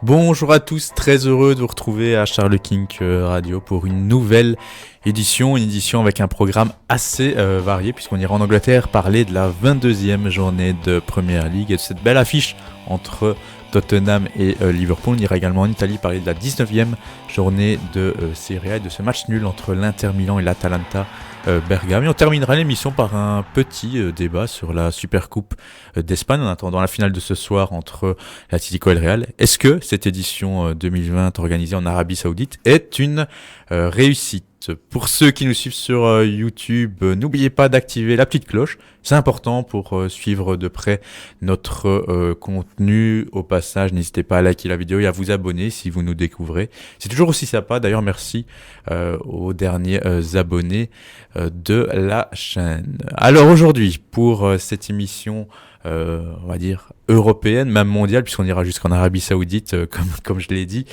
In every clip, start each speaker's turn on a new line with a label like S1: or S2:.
S1: Bonjour à tous, très heureux de vous retrouver à Charles King Radio pour une nouvelle édition, une édition avec un programme assez varié puisqu'on ira en Angleterre parler de la 22e journée de Premier League et de cette belle affiche entre Tottenham et Liverpool. On ira également en Italie parler de la 19e journée de Serie A et de ce match nul entre l'Inter Milan et l'Atalanta Bergame. Et on terminera l'émission par un petit débat sur la Supercoupe d'Espagne en attendant la finale de ce soir entre l'Atlético et le Real. Est-ce que cette édition 2020 organisée en Arabie Saoudite est une réussite? Pour ceux qui nous suivent sur YouTube, n'oubliez pas d'activer la petite cloche. C'est important pour suivre de près notre contenu. Au passage, n'hésitez pas à liker la vidéo et à vous abonner si vous nous découvrez. C'est toujours aussi sympa. D'ailleurs, merci aux derniers abonnés de la chaîne. Alors aujourd'hui, pour cette émission, on va dire européenne, même mondiale, puisqu'on ira jusqu'en Arabie Saoudite, comme je l'ai dit.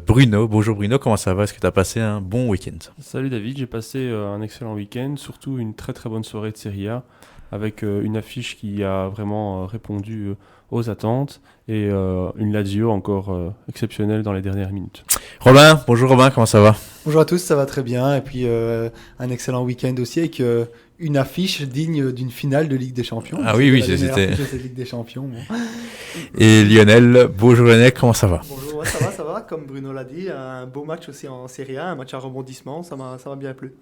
S1: Bruno, bonjour Bruno, comment ça va? Est-ce que tu as passé un bon week-end?
S2: Salut David, j'ai passé un excellent week-end, surtout une très très bonne soirée de Serie A, avec une affiche qui a vraiment répondu aux attentes et une Lazio encore exceptionnelle dans les dernières minutes.
S1: Robin, bonjour Robin, comment ça va?
S3: Bonjour à tous, ça va très bien. Et puis un excellent week-end aussi avec une affiche digne d'une finale de Ligue des Champions.
S1: Ah oui,
S3: c'était de Ligue des Champions. Bon.
S1: Et Lionel, bonjour Lionel, comment ça va?
S4: Bonjour, ouais, ça va. Comme Bruno l'a dit, un beau match aussi en Serie A, un match à rebondissement, ça m'a bien plu.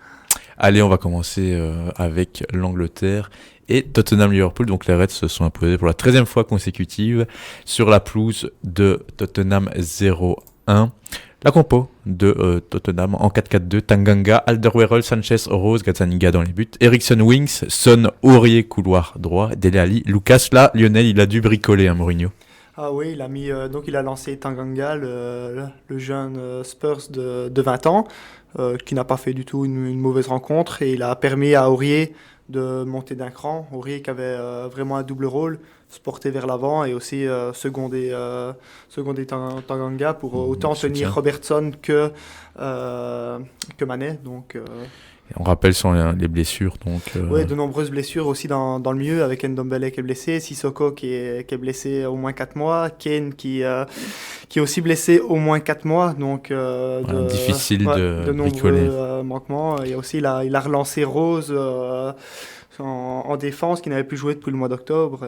S1: Allez, on va commencer avec l'Angleterre et Tottenham-Liverpool. Donc les Reds se sont imposés pour la 13e fois consécutive sur la pelouse de Tottenham 0-1. La compo de Tottenham en 4-4-2, Tanganga, Alderweireld, Sanchez, Rose, Gazzaniga dans les buts, Eriksen Wings, Son, Aurier, couloir droit, Dele Alli, Lucas. Là, Lionel, il a dû bricoler, Mourinho.
S4: Ah oui, il a mis donc il a lancé Tanganga, le jeune Spurs de 20 ans, qui n'a pas fait du tout une mauvaise rencontre, et il a permis à Aurier de monter d'un cran. Aurier qui avait vraiment un double rôle, se porter vers l'avant et aussi seconder Tanganga pour autant tenir Robertson que Mané. Donc
S1: on rappelle sur les blessures.
S4: Oui, de nombreuses blessures aussi dans le milieu, avec Ndombele qui est blessé, Sissoko qui est blessé au moins 4 mois, Kane qui est aussi blessé au moins 4 mois. Donc,
S1: difficile de bricoler.
S4: Nombreux manquements. Et aussi, il a relancé Rose en défense, qui n'avait plus joué depuis le mois d'octobre.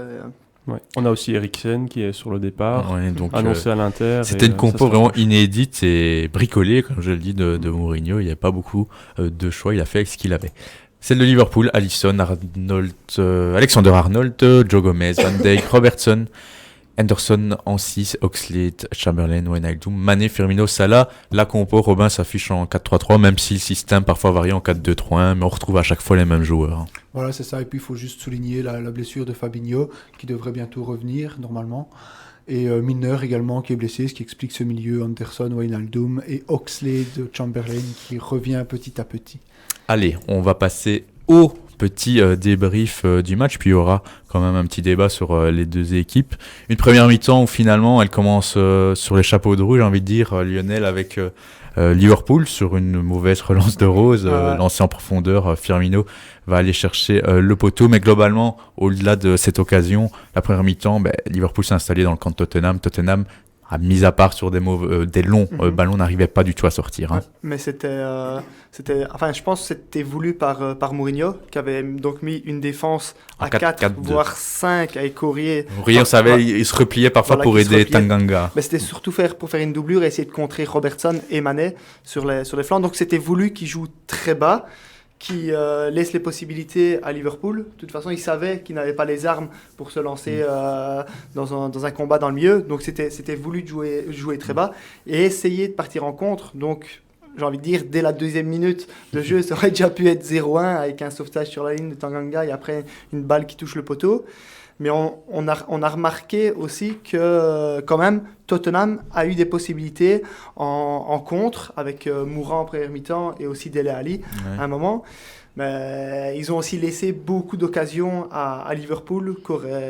S2: Ouais. On a aussi Eriksen qui est sur le départ,
S1: donc,
S2: annoncé à l'Inter.
S1: C'était une compo vraiment inédite et bricolée, comme je le dis, de Mourinho. Il n'y a pas beaucoup de choix, il a fait avec ce qu'il avait. Celle de Liverpool, Alisson, Alexander Arnold, Joe Gomez, Van Dijk, Robertson, Henderson en 6, Oxlade, Chamberlain, Wijnaldum, Mané, Firmino, Salah. La compo, Robin, s'affiche en 4-3-3, même si le système parfois varie en 4-2-3-1, mais on retrouve à chaque fois les mêmes joueurs.
S3: Voilà, c'est ça. Et puis il faut juste souligner la blessure de Fabinho, qui devrait bientôt revenir normalement. Et Milner également qui est blessé, ce qui explique ce milieu, Anderson, Wijnaldum et Oxlade, Chamberlain qui revient petit à petit. Allez,
S1: on va passer au petit débrief du match, puis il y aura quand même un petit débat sur les deux équipes. Une première mi-temps où finalement elle commence sur les chapeaux de roue, j'ai envie de dire, Lionel, avec Liverpool sur une mauvaise relance de Rose, lancée en profondeur. Firmino va aller chercher le poteau, mais globalement, au-delà de cette occasion, la première mi-temps, Liverpool s'est installé dans le camp de Tottenham. Tottenham, mis à part sur des longs ballons, n'arrivait pas du tout à sortir.
S4: Ouais, mais je pense que c'était voulu par Mourinho, qui avait donc mis une défense à 4 voire 5 avec Aurier.
S1: Aurier, on savait, il se repliait parfois pour aider Tanganga.
S4: Mais c'était surtout pour faire une doublure et essayer de contrer Robertson et Mané sur les flancs. Donc c'était voulu qu'il joue très bas, qui laisse les possibilités à Liverpool. De toute façon, il savait qu'il n'avait pas les armes pour se lancer dans un combat dans le milieu. Donc, c'était voulu de jouer très bas et essayer de partir en contre. Donc, j'ai envie de dire, dès la deuxième minute de jeu, ça aurait déjà pu être 0-1 avec un sauvetage sur la ligne de Tanganga et après une balle qui touche le poteau. Mais on a remarqué aussi que, quand même, Tottenham a eu des possibilités en contre, avec Moura en première mi-temps et aussi Dele Alli à un moment. Mais ils ont aussi laissé beaucoup d'occasions à Liverpool,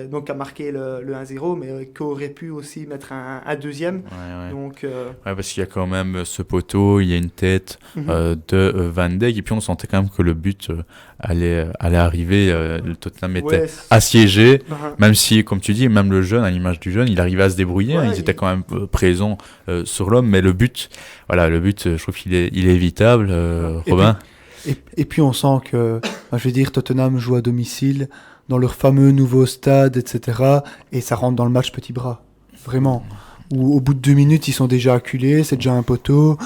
S4: donc à marquer le 1-0, mais qui aurait pu aussi mettre un deuxième.
S1: Ouais.
S4: Donc,
S1: Ouais, parce qu'il y a quand même ce poteau, il y a une tête de Van Dijk, et puis on sentait quand même que le but allait arriver. Le Tottenham était
S4: ouais,
S1: assiégé,
S4: Mhm.
S1: même si, comme tu dis, même le jeune, à l'image du jeune, il arrivait à se débrouiller.
S4: Ouais,
S1: ils étaient quand même présents sur l'homme, mais le but, je trouve qu'il est évitable.
S3: Et
S1: Robin.
S3: Et puis on sent que, je veux dire, Tottenham joue à domicile, dans leur fameux nouveau stade, etc. Et ça rentre dans le match petit bras. Vraiment. Où au bout de 2 minutes, ils sont déjà acculés, c'est déjà un poteau.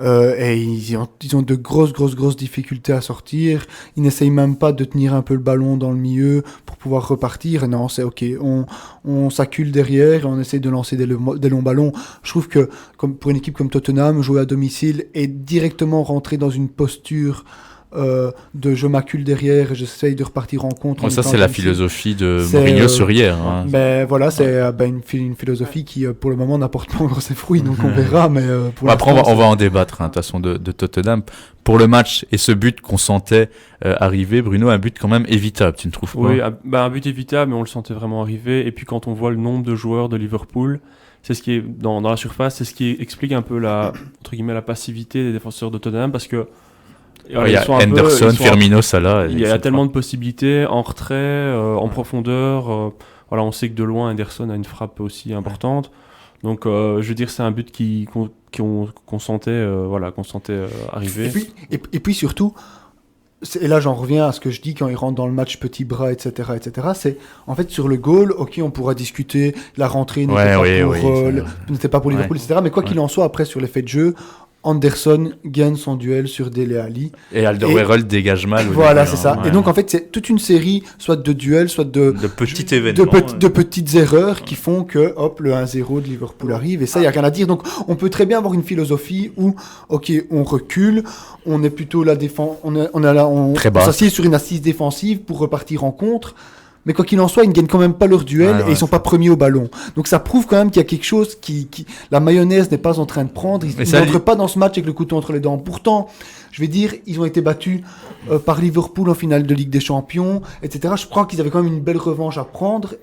S3: Et ils ont de grosses difficultés à sortir. Ils n'essayent même pas de tenir un peu le ballon dans le milieu pour pouvoir repartir. Non, c'est ok. On s'accule derrière et on essaye de lancer des longs ballons. Je trouve que pour une équipe comme Tottenham, jouer à domicile et directement rentrer dans une posture de je m'accule derrière et j'essaye de repartir en contre.
S1: Ça, c'est la philosophie de
S3: C'est,
S1: Mourinho sur hier. Hein.
S3: Ben voilà, c'est une philosophie qui pour le moment n'apporte pas encore ses fruits, donc on verra. Mais pour
S1: Après,
S3: l'instant,
S1: on va en débattre, de toute façon, de Tottenham. Pour le match et ce but qu'on sentait arriver, Bruno, un but quand même évitable, tu ne trouves pas?
S2: Oui, un but évitable, mais on le sentait vraiment arriver. Et puis quand on voit le nombre de joueurs de Liverpool, c'est ce qui est dans la surface, c'est ce qui explique un peu la passivité des défenseurs de Tottenham, parce que
S1: il y a Henderson, Firmino, Salah.
S2: Il y a tellement de possibilités en retrait, en profondeur. On sait que de loin, Henderson a une frappe aussi importante. Donc, je veux dire, c'est un but qu'on sentait, arriver.
S3: Et puis surtout, et là j'en reviens à ce que je dis quand il rentre dans le match petit bras, etc., c'est en fait sur le goal, ok, on pourra discuter, la rentrée n'était pas pour Liverpool, etc., mais quoi qu'il en soit, après sur l'effet de jeu, Anderson gagne son duel sur Dele Alli.
S1: Et Alderweireld dégage mal.
S3: Voilà, c'est ça. Ouais. Et donc, en fait, c'est toute une série, soit de duels, soit de
S1: petits événements.
S3: De petites erreurs qui font que, hop, le 1-0 de Liverpool arrive. Et ça, il n'y a rien à dire. Donc, on peut très bien avoir une philosophie où, ok, on recule, on est plutôt la défense, on s'assied sur une assise défensive pour repartir en contre. Mais quoi qu'il en soit, ils ne gagnent quand même pas leur duel et ils sont pas premiers au ballon. Donc ça prouve quand même qu'il y a quelque chose qui la mayonnaise n'est pas en train de prendre. Ils n'entrent pas dans ce match avec le couteau entre les dents. Pourtant, je vais dire, ils ont été battus par Liverpool en finale de Ligue des Champions, etc. Je crois qu'ils avaient quand même une belle revanche à prendre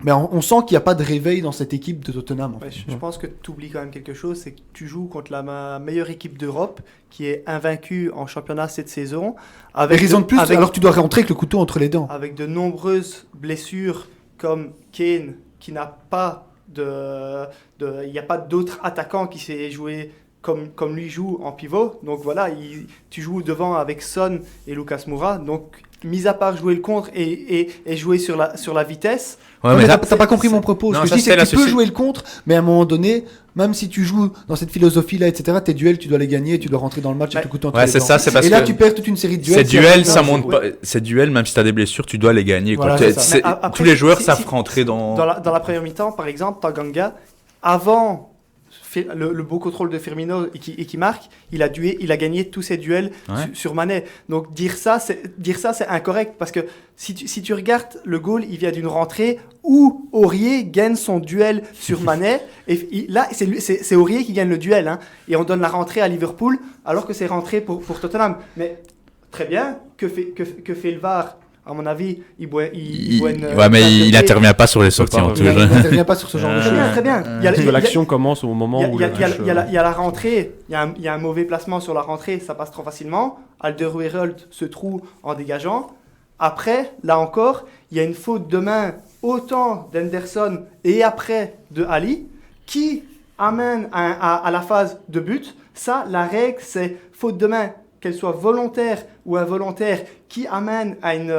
S3: mais on sent qu'il n'y a pas de réveil dans cette équipe de Tottenham. En fait.
S4: Je pense que tu oublies quand même quelque chose, c'est que tu joues contre la meilleure équipe d'Europe, qui est invaincue en championnat cette saison.
S3: Avec raison de plus, alors tu dois rentrer avec le couteau entre les dents.
S4: Avec de nombreuses blessures, comme Kane, qui n'a pas il n'y a pas d'autre attaquant qui s'est joué comme lui joue en pivot. Donc voilà, tu joues devant avec Son et Lucas Moura. Donc, mis à part jouer le contre et jouer sur la vitesse.
S3: Ouais, mais t'as pas compris mon propos. Ce que je dis, c'est que tu peux jouer le contre, mais à un moment donné, même si tu joues dans cette philosophie-là, etc., tes duels, tu dois les gagner, tu dois rentrer dans le match avec le couteau entre les dents.
S1: Ça, c'est parce
S3: et là, tu perds toute une série de duels.
S1: Ces duels, même si t'as des blessures, tu dois les gagner.
S3: Voilà,
S1: tous les joueurs savent rentrer dans
S4: la première mi-temps, par exemple, Tanganga, avant le beau contrôle de Firmino et qui marque, il a gagné tous ses duels sur Mané. Donc dire ça c'est incorrect, parce que si tu regardes le goal, il vient d'une rentrée où Aurier gagne son duel sur Mané et là c'est Aurier qui gagne le duel, hein, et on donne la rentrée à Liverpool alors que c'est rentré pour Tottenham. Mais très bien, que fait le VAR? À mon avis,
S1: il n'intervient pas sur les sorties en tout
S3: cas. Il n'intervient pas sur ce genre de choses.
S4: Très bien.
S2: L'action commence au moment où
S4: il y a la rentrée, il y a un mauvais placement sur la rentrée, ça passe trop facilement. Alderweireld se trouve en dégageant. Après, là encore, il y a une faute de main autant d'Henderson et après de Ali qui amène à la phase de but. Ça, la règle, c'est faute de main, qu'elle soit volontaire ou involontaire, qui amène une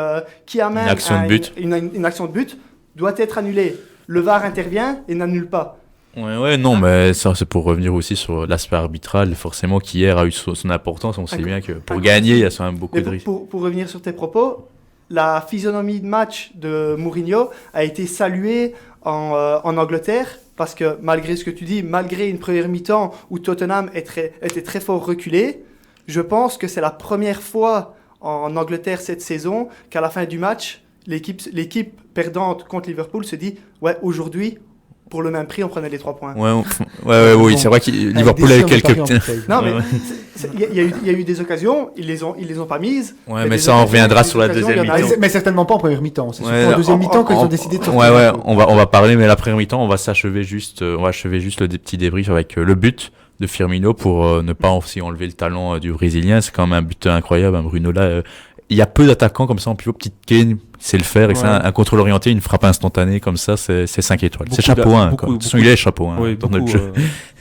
S4: action de but, doit être annulée. Le VAR intervient et n'annule pas.
S1: Non, mais ça, c'est pour revenir aussi sur l'aspect arbitral, forcément, qui hier a eu son importance. On sait bien que pour gagner, il y a quand même beaucoup de risques.
S4: Pour revenir sur tes propos, la physionomie de match de Mourinho a été saluée en Angleterre, parce que malgré ce que tu dis, malgré une première mi-temps où Tottenham était très fort reculé, je pense que c'est la première fois en Angleterre cette saison qu'à la fin du match, l'équipe perdante contre Liverpool se dit « Ouais, aujourd'hui, pour le même prix, on prenait les 3 points.
S1: Oui, c'est vrai que Liverpool avait quelques...
S4: Non, mais il y a eu des occasions, ils les ont pas mises.
S1: Ouais, mais ça, on reviendra sur la deuxième mi-temps.
S3: Mais certainement pas en première mi-temps. C'est surtout en deuxième mi-temps qu'ils ont décidé de sortir.
S1: Ouais, on va parler, mais la première mi-temps, on va achever juste le petit débrief avec le but de Firmino pour ne pas aussi enlever le talent du Brésilien. C'est quand même un but incroyable, hein, Bruno là. Il y a peu d'attaquants comme ça en pivot. Petite Kane sait le faire. Et ça, un contrôle orienté, une frappe instantanée comme ça, c'est 5 étoiles. C'est chapeau 1. De toute façon, il est chapeau 1 dans notre jeu.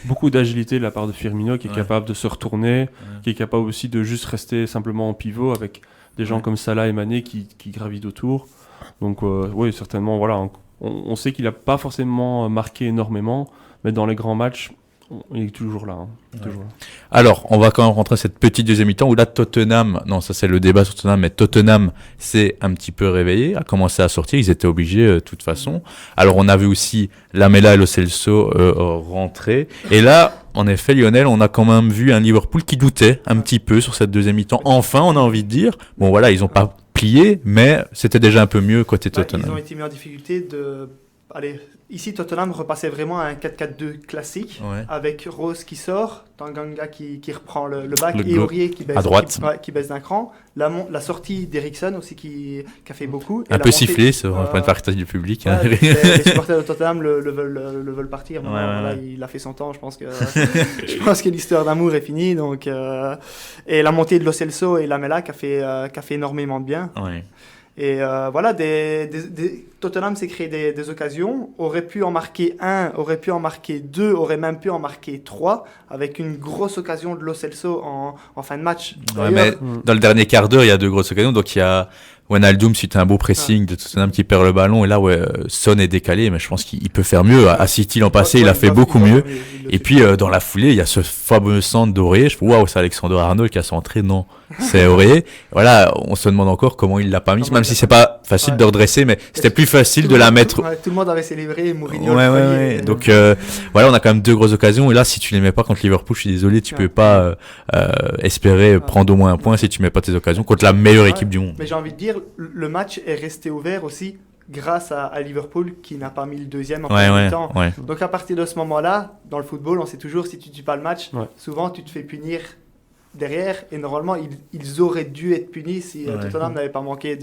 S2: Beaucoup d'agilité de la part de Firmino qui est capable de se retourner, qui est capable aussi de juste rester simplement en pivot avec des gens comme Salah et Mané qui gravitent autour. Donc oui, certainement, voilà. On sait qu'il n'a pas forcément marqué énormément, mais dans les grands matchs, il est toujours là. Toujours là.
S1: Alors, on va quand même rentrer cette petite deuxième mi-temps où là, Tottenham, non, ça c'est le débat sur Tottenham, mais Tottenham s'est un petit peu réveillé, a commencé à sortir, ils étaient obligés de toute façon. Alors, on a vu aussi Lamela et Lo Celso rentrer. Et là, en effet, Lionel, on a quand même vu un Liverpool qui doutait un petit peu sur cette deuxième mi-temps. Enfin, on a envie de dire, bon voilà, ils n'ont pas plié, mais c'était déjà un peu mieux côté Tottenham.
S4: Ils ont été mis en difficulté de... Allez, ici, Tottenham repassait vraiment à un 4-4-2 classique, avec Rose qui sort, Tanganga qui reprend le back, et Aurier qui baisse, qui baisse d'un cran. La sortie d'Eriksen aussi qui a fait beaucoup. Et
S1: un peu sifflé sur une partie du public.
S4: Les supporters de Tottenham le veulent partir. Voilà, il a fait son temps, je pense que l'histoire d'amour est finie. Donc, et la montée de Lo Celso et Lamela qui a fait énormément de bien.
S1: Ouais.
S4: Et voilà, Tottenham s'est créé des occasions, aurait pu en marquer 1, aurait pu en marquer 2, aurait même pu en marquer 3, avec une grosse occasion de Lo Celso en fin de match.
S1: Ouais, mais dans le dernier quart d'heure, il y a 2 grosses occasions, donc il y a Wijnaldum suite à un beau pressing de Tottenham qui perd le ballon, et là Son est décalé, mais je pense qu'il peut faire mieux. À City l'an passé, il a fait beaucoup mieux. Et puis dans la foulée, il y a ce fameux centre d'Aurier. Je waouh, c'est Alexander Arnold qui a centré. Non, c'est Aurier. Voilà, on se demande encore comment il l'a pas mis, même si c'est pas facile de redresser, mais c'était plus facile de la mettre.
S4: Tout le monde avait célébré Mourinho.
S1: Ouais. Donc voilà, on a quand même 2 grosses occasions, et là, si tu les mets pas contre Liverpool, je suis désolé, tu peux pas espérer prendre au moins un point si tu mets pas tes occasions contre la meilleure équipe du monde.
S4: Mais j'ai envie de dire, le match est resté ouvert aussi grâce à Liverpool qui n'a pas mis le deuxième en premier temps.
S1: Ouais.
S4: Donc à partir de ce moment-là, dans le football, on sait toujours si tu tues pas le match, souvent tu te fais punir derrière, et normalement ils auraient dû être punis si Tottenham n'avait pas manqué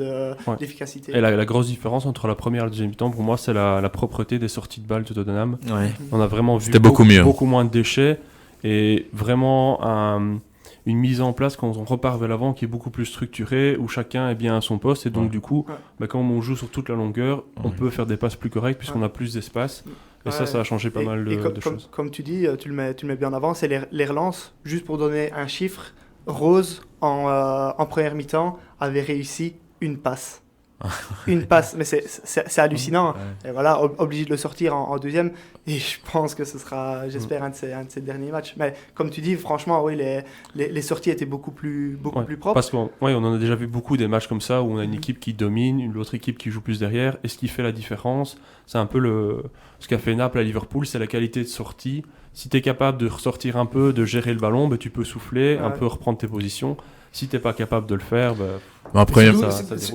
S4: d'efficacité.
S2: Et la grosse différence entre la première et la deuxième mi-temps, pour moi, c'est la propreté des sorties de balles de Tottenham. On a vraiment vu beaucoup moins de déchets et vraiment une mise en place quand on repart vers l'avant qui est beaucoup plus structurée, où chacun est bien à son poste, et donc du coup, quand on joue sur toute la longueur, on peut faire des passes plus correctes puisqu'on a plus d'espace, et ça a changé pas mal de choses.
S4: Comme tu dis, tu le mets bien en avant, c'est les relances. Juste pour donner un chiffre, Rose en première mi-temps avait réussi une passe. Une passe, mais c'est hallucinant. Et voilà, obligé de le sortir en deuxième. Et je pense que ce sera, j'espère, un de ces derniers matchs. Mais comme tu dis, franchement, oui, les sorties étaient beaucoup plus propres.
S2: Parce qu'on on en a déjà vu beaucoup des matchs comme ça où on a une équipe qui domine, l'autre équipe qui joue plus derrière. Et ce qui fait la différence, c'est un peu ce qu'a fait Naples à Liverpool, c'est la qualité de sortie. Si tu es capable de ressortir un peu, de gérer le ballon, tu peux souffler, un peu reprendre tes positions. Si tu n'es pas capable de le faire,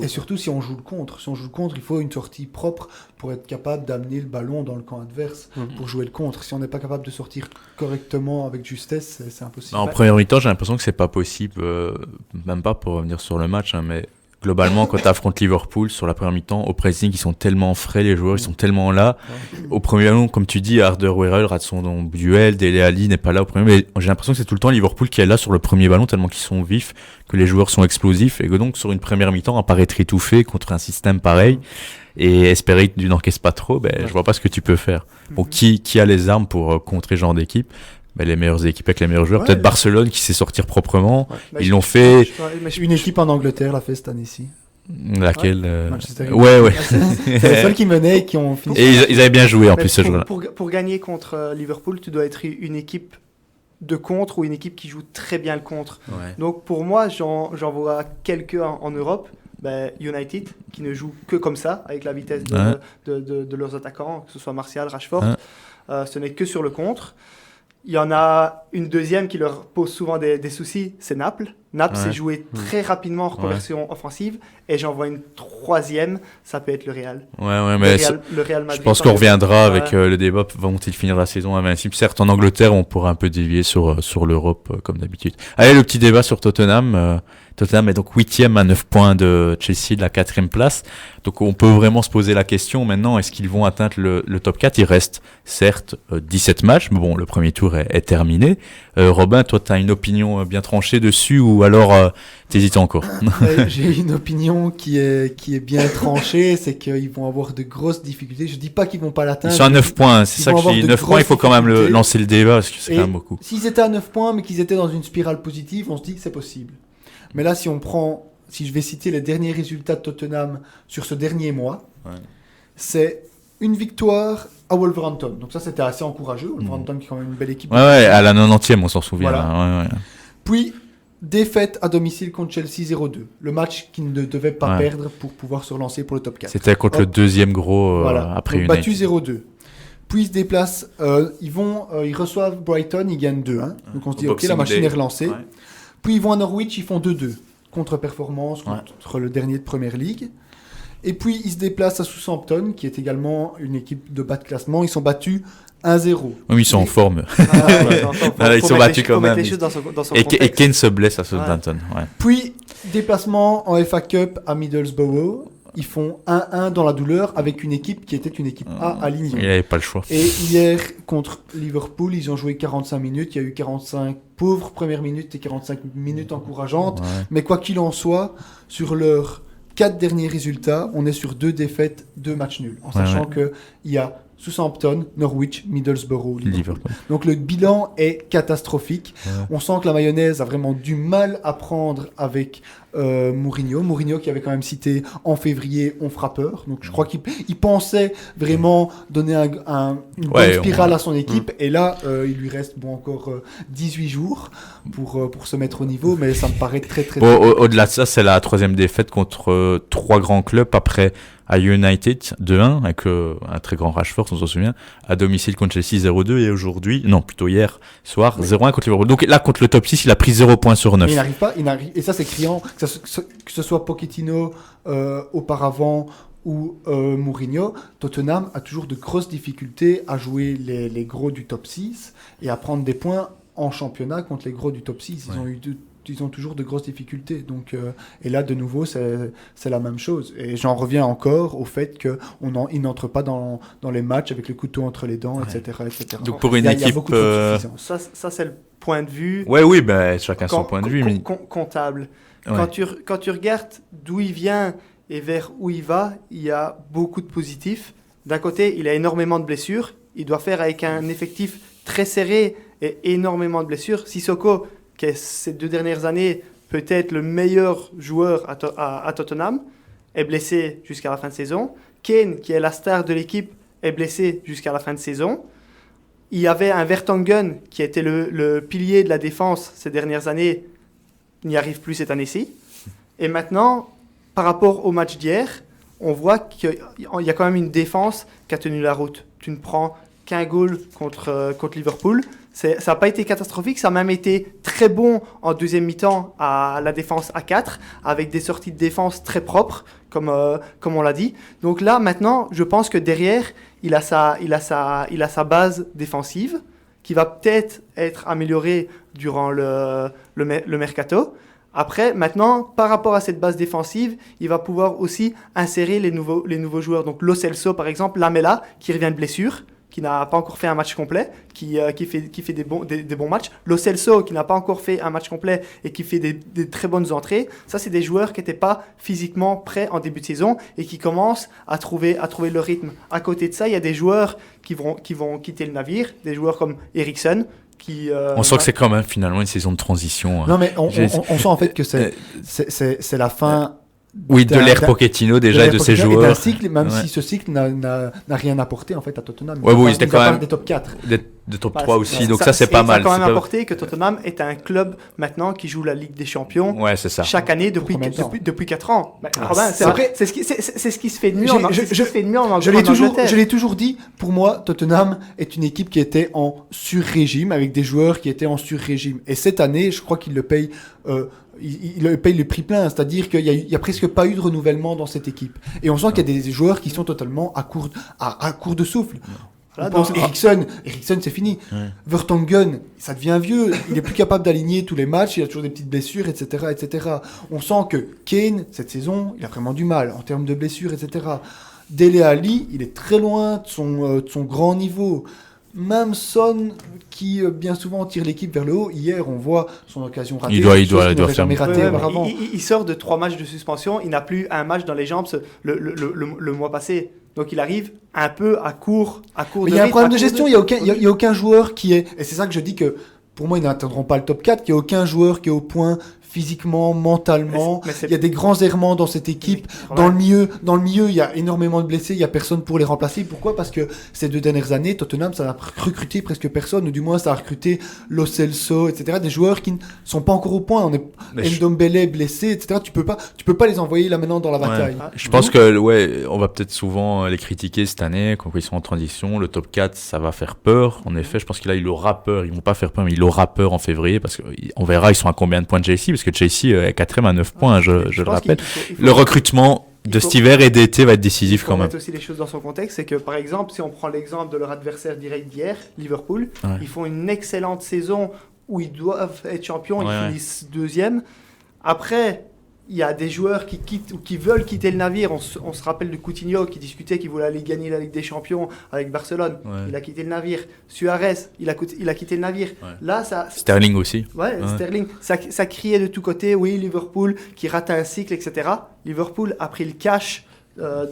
S3: et surtout si on joue le contre. Si on joue le contre, il faut une sortie propre pour être capable d'amener le ballon dans le camp adverse pour jouer le contre. Si on n'est pas capable de sortir correctement avec justesse, c'est impossible.
S1: En première mi-temps, j'ai l'impression que c'est pas possible, même pas pour revenir sur le match, mais globalement, quand tu affrontes Liverpool sur la première mi-temps, au pressing, ils sont tellement frais, les joueurs, ils sont tellement là. Au premier ballon, comme tu dis, Alderweireld rate son duel, Dele Alli n'est pas là au premier, mais j'ai l'impression que c'est tout le temps Liverpool qui est là sur le premier ballon, tellement qu'ils sont vifs, que les joueurs sont explosifs, et que donc sur une première mi-temps, à paraître étouffé contre un système pareil, et espérer que tu n'encaisses pas trop, je vois pas ce que tu peux faire. Bon, qui a les armes pour contrer ce genre d'équipe? Les meilleures équipes avec les meilleurs joueurs, peut-être Barcelone qui sait sortir proprement, ils l'ont fait.
S3: Une équipe en Angleterre l'a fait cette année-ci.
S1: Laquelle
S3: Ouais. C'est les seuls qui menaient et qui ont fini.
S1: Et ils avaient bien joué en plus ce jour-là.
S4: Pour gagner contre Liverpool, tu dois être une équipe de contre ou une équipe qui joue très bien le contre. Donc pour moi, j'en vois quelques en Europe. United qui ne joue que comme ça, avec la vitesse de leurs attaquants, que ce soit Martial, Rashford. Ce n'est que sur le contre. Il y en a une deuxième qui leur pose souvent des soucis, c'est Naples. Naples,
S1: Ouais.
S4: c'est joué très rapidement en reconversion offensive. Et j'en vois une troisième, ça peut être le Real.
S1: Ouais, mais
S4: Le Real Madrid.
S1: je pense qu'on reviendra avec le débat. Vont-ils finir la saison invincible? Certes, en Angleterre, on pourra un peu dévier sur l'Europe, comme d'habitude. Allez, le petit débat sur Tottenham. Tottenham est donc 8e à 9 points de Chelsea, de la 4e place. Donc on peut vraiment se poser la question maintenant, est-ce qu'ils vont atteindre le top 4? Il reste certes 17 matchs, mais bon, le premier tour est terminé. Robin, toi, tu as une opinion bien tranchée dessus ou alors t'hésites encore?
S3: J'ai une opinion qui est bien tranchée, c'est qu'ils vont avoir de grosses difficultés. Je dis pas qu'ils vont pas l'atteindre.
S1: Ils sont à 9 points, c'est
S3: Ils
S1: ça
S3: vont
S1: que je
S3: avoir
S1: dis.
S3: de
S1: 9 points, il faut quand même
S3: grosses
S1: lancer le débat parce que c'est
S3: Et
S1: quand même beaucoup.
S3: S'ils étaient à 9 points, mais qu'ils étaient dans une spirale positive, on se dit que c'est possible. Mais là, si je vais citer les derniers résultats de Tottenham sur ce dernier mois, c'est une victoire à Wolverhampton. Donc ça, c'était assez encourageux. Wolverhampton qui est quand même une belle équipe.
S1: Ouais, à la 90e, on s'en souvient.
S3: Voilà.
S1: Là. Ouais.
S3: Puis, défaite à domicile contre Chelsea 0-2. Le match qu'ils ne devaient pas perdre pour pouvoir se relancer pour le top 4.
S1: C'était contre le deuxième gros après
S3: Donc,
S1: United.
S3: battu 0-2. Puis ils se déplacent, ils reçoivent Brighton, ils gagnent 2-1. Donc on se dit, ok, la machine est relancée.
S1: Ouais.
S3: Puis ils vont à Norwich, ils font 2-2. Contre-performance, contre le dernier de Premier League. Et puis ils se déplacent à Southampton, qui est également une équipe de bas de classement. Ils sont battus 1-0.
S1: Oui, ils sont en forme.
S4: Ils
S1: sont battus quand même. Et
S4: Et
S1: Kane se blesse à Southampton. Ouais.
S3: Puis déplacement en FA Cup à Middlesbrough. Ils font 1-1 dans la douleur avec une équipe qui était une équipe A alignée.
S1: Il n'avait pas le choix.
S3: Et hier, contre Liverpool, ils ont joué 45 minutes. Il y a eu 45 pauvres premières minutes et 45 minutes encourageantes.
S1: Ouais.
S3: Mais quoi qu'il en soit, sur leurs 4 derniers résultats, on est sur 2 défaites, 2 matchs nuls. En sachant qu'il y a Southampton, Norwich, Middlesbrough, Liverpool. Donc le bilan est catastrophique. Ouais. On sent que la mayonnaise a vraiment du mal à prendre avec Mourinho. Mourinho qui avait quand même cité en février on fera peur. Donc je crois qu'il pensait vraiment donner une bonne spirale à son équipe. Et là, il lui reste encore 18 jours pour se mettre au niveau. Mais ça me paraît très très...
S1: Au-delà de ça, c'est la 3e défaite contre 3 grands clubs après... à United 2-1 avec un très grand Rashford, on s'en souvient, à domicile contre Chelsea 0-2 et aujourd'hui, non plutôt hier soir, 0-1 contre Liverpool. Donc là contre le top 6, il a pris 0 points sur 9.
S3: Mais il n'arrive, et ça c'est criant, que ce soit Pochettino auparavant ou Mourinho, Tottenham a toujours de grosses difficultés à jouer les gros du top 6 et à prendre des points en championnat contre les gros du top 6. Ils ont toujours de grosses difficultés. Donc, et là, de nouveau, c'est la même chose. Et j'en reviens encore au fait qu'ils n'entrent pas dans les matchs avec le couteau entre les dents, etc.
S1: Donc, pour une équipe...
S3: Il y a beaucoup de suffisance.
S4: Ça, c'est le point de vue...
S1: Oui, chacun son point de vue. Mais...
S4: comptable. Ouais. Quand tu regardes d'où il vient et vers où il va, il y a beaucoup de positifs. D'un côté, il a énormément de blessures. Il doit faire avec un effectif très serré et énormément de blessures. Sissoko... qui est ces 2 dernières années peut-être le meilleur joueur à Tottenham, est blessé jusqu'à la fin de saison. Kane, qui est la star de l'équipe, est blessé jusqu'à la fin de saison. Il y avait un Vertonghen qui était le pilier de la défense ces dernières années, n'y arrive plus cette année-ci. Et maintenant, par rapport au match d'hier, on voit qu'il y a quand même une défense qui a tenu la route. Tu ne prends qu'un goal contre Liverpool. Ça n'a pas été catastrophique, ça a même été très bon en deuxième mi-temps à la défense à 4, avec des sorties de défense très propres, comme on l'a dit. Donc là, maintenant, je pense que derrière, il a sa base défensive, qui va peut-être être améliorée durant le mercato. Après, maintenant, par rapport à cette base défensive, il va pouvoir aussi insérer les nouveaux joueurs. Donc Lo Celso, par exemple, Lamela, qui revient de blessure, qui n'a pas encore fait un match complet, qui fait des bons matchs. Lo Celso, qui n'a pas encore fait un match complet et qui fait des très bonnes entrées. Ça, c'est des joueurs qui n'étaient pas physiquement prêts en début de saison et qui commencent à trouver le rythme. À côté de ça, il y a des joueurs qui vont quitter le navire, des joueurs comme Eriksen.
S1: On sent que c'est quand même finalement une saison de transition.
S3: Non, mais on sent en fait que c'est la fin...
S1: Oui, de l'ère Pochettino déjà et de ses joueurs.
S3: Et d'un cycle, même si ce cycle n'a rien apporté en fait à Tottenham.
S1: Ouais, bon, ils étaient quand même
S3: des top 4.
S1: de top
S4: Voilà,
S1: 3 aussi, donc ça c'est pas mal.
S4: Ça a quand
S1: C'est
S4: même
S1: pas-
S4: apporté que Tottenham est un club maintenant qui joue la Ligue des Champions
S1: Ouais, c'est ça.
S4: chaque année depuis
S3: combien de temps
S4: 4 ans. Bah, Robin, c'est
S3: c'est-
S4: vrai, c'est ce qui se fait de mieux
S3: J'ai-
S4: en
S3: je-
S4: c'est ce qui se fait de mieux en
S3: Je l'ai
S4: Angleterre.
S3: toujours dit, pour moi, Tottenham est une équipe qui était en sur-régime, avec des joueurs qui étaient en sur-régime. Et cette année, je crois qu'il le paye, il le paye le prix plein, c'est-à-dire qu'il y a presque pas eu de renouvellement dans cette équipe. Et on sent qu'il y a des joueurs qui sont totalement à court de souffle.
S4: Voilà,
S3: On pense
S4: dans-
S3: Eriksen c'est fini.
S1: Ouais.
S3: Vertonghen, ça devient vieux, il est plus capable d'aligner tous les matchs, il a toujours des petites blessures, etc., etc. On sent que Kane, cette saison, il a vraiment du mal en termes de blessures, etc. Dele Alli, il est très loin de son grand niveau. Même Son, qui bien souvent tire l'équipe vers le haut, hier on voit son occasion ratée.
S1: Il doit
S3: quelque chose qu'il
S1: faire
S3: n'aurait jamais
S1: mieux.
S3: raté
S4: Ouais, mais
S3: auparavant.
S4: il sort de 3 matchs de suspension, il n'a plus un match dans les jambes le mois passé. Donc il arrive un peu à court
S3: Mais il y a un problème de gestion, il n'y a aucun joueur qui est... Et c'est ça que je dis que, pour moi, ils n'atteindront pas le top 4, il n'y a aucun joueur qui est au point physiquement, mentalement. Il y a des grands errements dans cette équipe. Dans le milieu, il y a énormément de blessés, il n'y a personne pour les remplacer. Pourquoi ? Parce que ces 2 dernières années, Tottenham, ça n'a recruté presque personne, ou du moins ça a recruté Lo Celso, etc. Des joueurs qui ne sont pas encore au point. Ndombele blessé, etc. Tu peux pas les envoyer là maintenant dans la bataille.
S1: Ouais. Je pense que on va peut-être souvent les critiquer cette année quand ils sont en transition. Le top 4, ça va faire peur. En effet, je pense qu'il aura peur. Ils vont pas faire peur, mais il aura peur en février parce qu'on verra ils sont à combien de points de Chelsea, parce que Chelsea est 4e à 9 points, je le rappelle.
S4: Il faut-
S1: Le recrutement de cet hiver et d'été va être décisif
S4: Il faut
S1: quand même.
S4: mettre aussi les choses dans son contexte, c'est que par exemple, si on prend l'exemple de leur adversaire direct d'hier, Liverpool,
S1: Ouais.
S4: ils font une excellente saison où ils doivent être champions,
S1: Ouais.
S4: ils finissent 2e. Après, il y a des joueurs qui quittent ou qui veulent quitter le navire. On se rappelle de Coutinho qui discutait qu'il voulait aller gagner la Ligue des Champions avec Barcelone.
S1: Ouais.
S4: Il a quitté le navire. Suarez, il a quitté le navire.
S1: Ouais.
S4: Là, ça,
S1: Sterling aussi.
S4: Ouais, Sterling, ça criait de tous côtés, oui, Liverpool qui rate un cycle, etc. Liverpool a pris le cash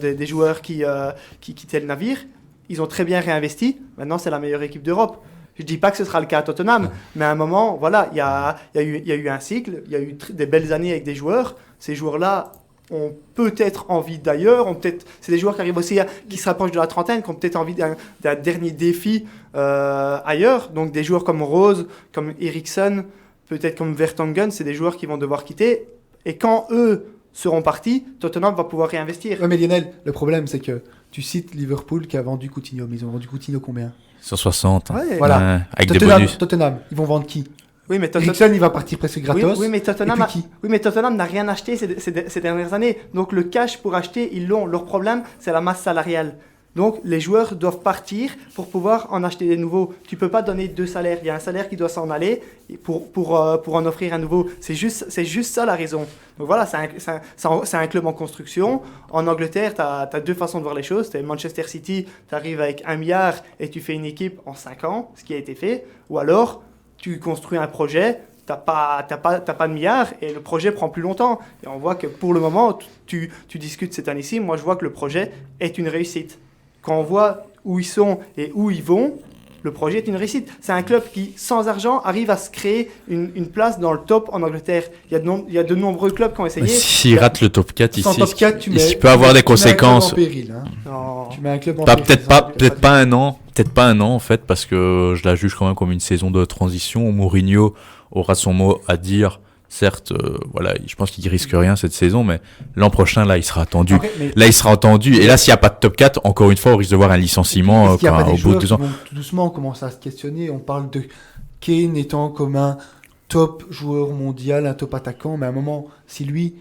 S4: des joueurs qui quittaient le navire. Ils ont très bien réinvesti. Maintenant, c'est la meilleure équipe d'Europe. Je ne dis pas que ce sera le cas à Tottenham, mais à un moment, voilà, il y a eu un cycle, il y a eu des belles années avec des joueurs. Ces joueurs-là ont peut-être envie d'ailleurs, c'est des joueurs qui arrivent aussi, qui se rapprochent de la trentaine, qui ont peut-être envie d'un dernier défi ailleurs. Donc des joueurs comme Rose, comme Eriksen, peut-être comme Vertonghen, c'est des joueurs qui vont devoir quitter. Et quand eux seront partis, Tottenham va pouvoir réinvestir.
S3: Ouais, mais Lionel, le problème c'est que tu cites Liverpool qui a vendu Coutinho, mais ils ont vendu Coutinho combien ?
S1: 160.
S4: Ouais.
S3: Voilà.
S1: Avec des bonus.
S3: Tottenham, ils vont vendre qui ?
S4: Oui, mais
S3: Eriksen, il va partir presque gratos.
S4: Oui, mais Tottenham
S3: et puis qui ?
S4: Oui, mais Tottenham n'a rien acheté ces dernières années. Donc le cash pour acheter, ils l'ont. Leur problème, c'est la masse salariale. Donc les joueurs doivent partir pour pouvoir en acheter des nouveaux. Tu peux pas donner 2 salaires. Il y a un salaire qui doit s'en aller pour en offrir un nouveau. C'est juste ça la raison. Donc voilà, c'est un club en construction. En Angleterre, tu as 2 façons de voir les choses. Tu Manchester City, tu arrives avec 1 milliard et tu fais une équipe en 5 ans, ce qui a été fait. Ou alors, tu construis un projet, t'as pas de milliards et le projet prend plus longtemps. Et on voit que pour le moment, tu discutes cette année-ci, moi je vois que le projet est une réussite. Quand on voit où ils sont et où ils vont, le projet est une réussite. C'est un club qui, sans argent, arrive à se créer une place dans le top en Angleterre. Il y a de nombreux clubs qui ont essayé.
S1: Mais s'il rate le top 4
S3: Sans
S1: ici,
S3: top 4,
S1: il peut avoir des conséquences.
S3: Tu mets un club en péril, hein.
S4: Non.
S3: Tu mets un club en
S1: Pas,
S3: péril.
S1: peut-être pas un an, en fait, parce que je la juge quand même comme une saison de transition où Mourinho aura son mot à dire. Certes, voilà, je pense qu'il risque rien cette saison, mais l'an prochain, là, il sera attendu.
S3: Après, mais
S1: Là, il sera entendu. Et là, s'il n'y a pas de top 4, encore une fois, on risque de voir un licenciement
S3: est-ce qu'il y a pas des
S1: au bout de
S3: joueurs
S1: 2
S3: qui
S1: ans.
S3: vont tout doucement commencer à se questionner? On parle de Kane étant comme un top joueur mondial, un top attaquant, mais à un moment, si lui,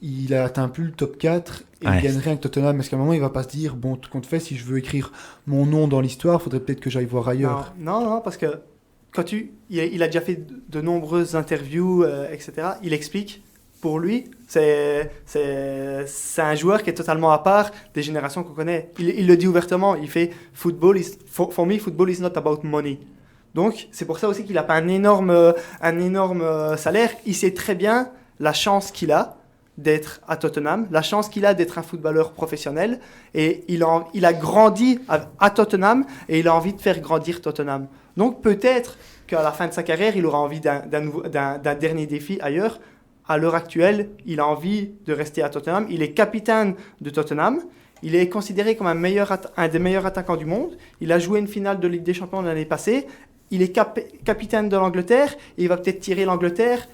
S3: il a atteint plus le top 4 et
S1: Ouais.
S3: il gagne rien avec Tottenham, est-ce qu'à un moment, il va pas se dire, bon, tout compte fait, si je veux écrire mon nom dans l'histoire, faudrait peut-être que j'aille voir ailleurs.
S4: Non, parce que quand il a déjà fait de nombreuses interviews, etc. Il explique, pour lui, c'est un joueur qui est totalement à part des générations qu'on connaît. Il le dit ouvertement, il fait for me, football is not about money. Donc, c'est pour ça aussi qu'il n'a pas un énorme salaire. Il sait très bien la chance qu'il a d'être à Tottenham, la chance qu'il a d'être un footballeur professionnel. Et il a grandi à Tottenham et il a envie de faire grandir Tottenham. Donc, peut-être qu'à la fin de sa carrière, il aura envie d'un dernier défi ailleurs. À l'heure actuelle, il a envie de rester à Tottenham. Il est capitaine de Tottenham. Il est considéré comme un des meilleurs attaquants du monde. Il a joué une finale de Ligue des Champions l'année passée. Il est capitaine de l'Angleterre et il va peut-être tirer l'Angleterre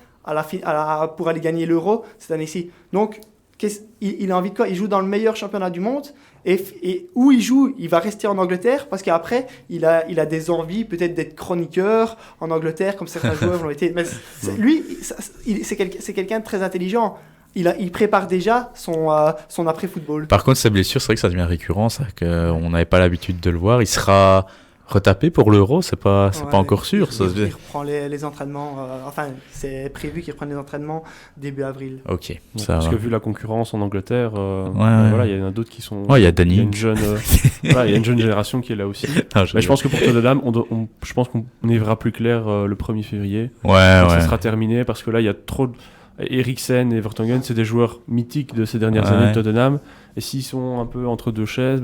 S4: pour aller gagner l'Euro cette année-ci. Donc, il a envie de quoi? Il joue dans le meilleur championnat du monde et où il joue, il va rester en Angleterre parce qu'après, il a des envies peut-être d'être chroniqueur en Angleterre comme certains joueurs l'ont été. Mais c'est quelqu'un de très intelligent. Il prépare déjà son après-football.
S1: Par contre, sa blessure, c'est vrai que ça devient récurrent, ça, qu'on n'avait pas l'habitude de le voir. Il sera retapé pour l'Euro, c'est pas encore sûr.
S4: Il reprend les entraînements, c'est prévu qu'il reprenne les entraînements début avril.
S1: Ok,
S2: ça parce que vu la concurrence en Angleterre, il y en a d'autres qui sont...
S1: il y a Danny.
S2: Il y a une jeune génération qui est là aussi. Mais je pense que pour Tottenham, je pense qu'on y verra plus clair le 1er février. Ça sera terminé, parce que là, il y a trop de... Eriksen et Vertonghen, c'est des joueurs mythiques de ces dernières années de Tottenham, et s'ils sont un peu entre deux chaises,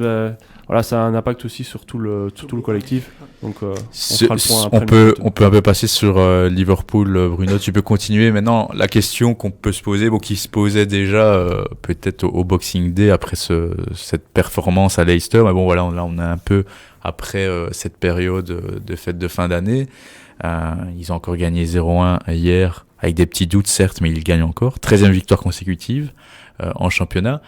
S2: ça a un impact aussi sur tout le collectif. Donc on fera le point après.
S1: On peut un peu passer sur Liverpool. Bruno, tu peux continuer. Maintenant, la question qu'on peut se poser, qui se posait déjà peut-être au Boxing Day après cette performance à Leicester, mais là on est un peu après cette période de fête de fin d'année. Ils ont encore gagné 0-1 hier, avec des petits doutes certes, mais ils gagnent encore. 13e victoire consécutive en championnat.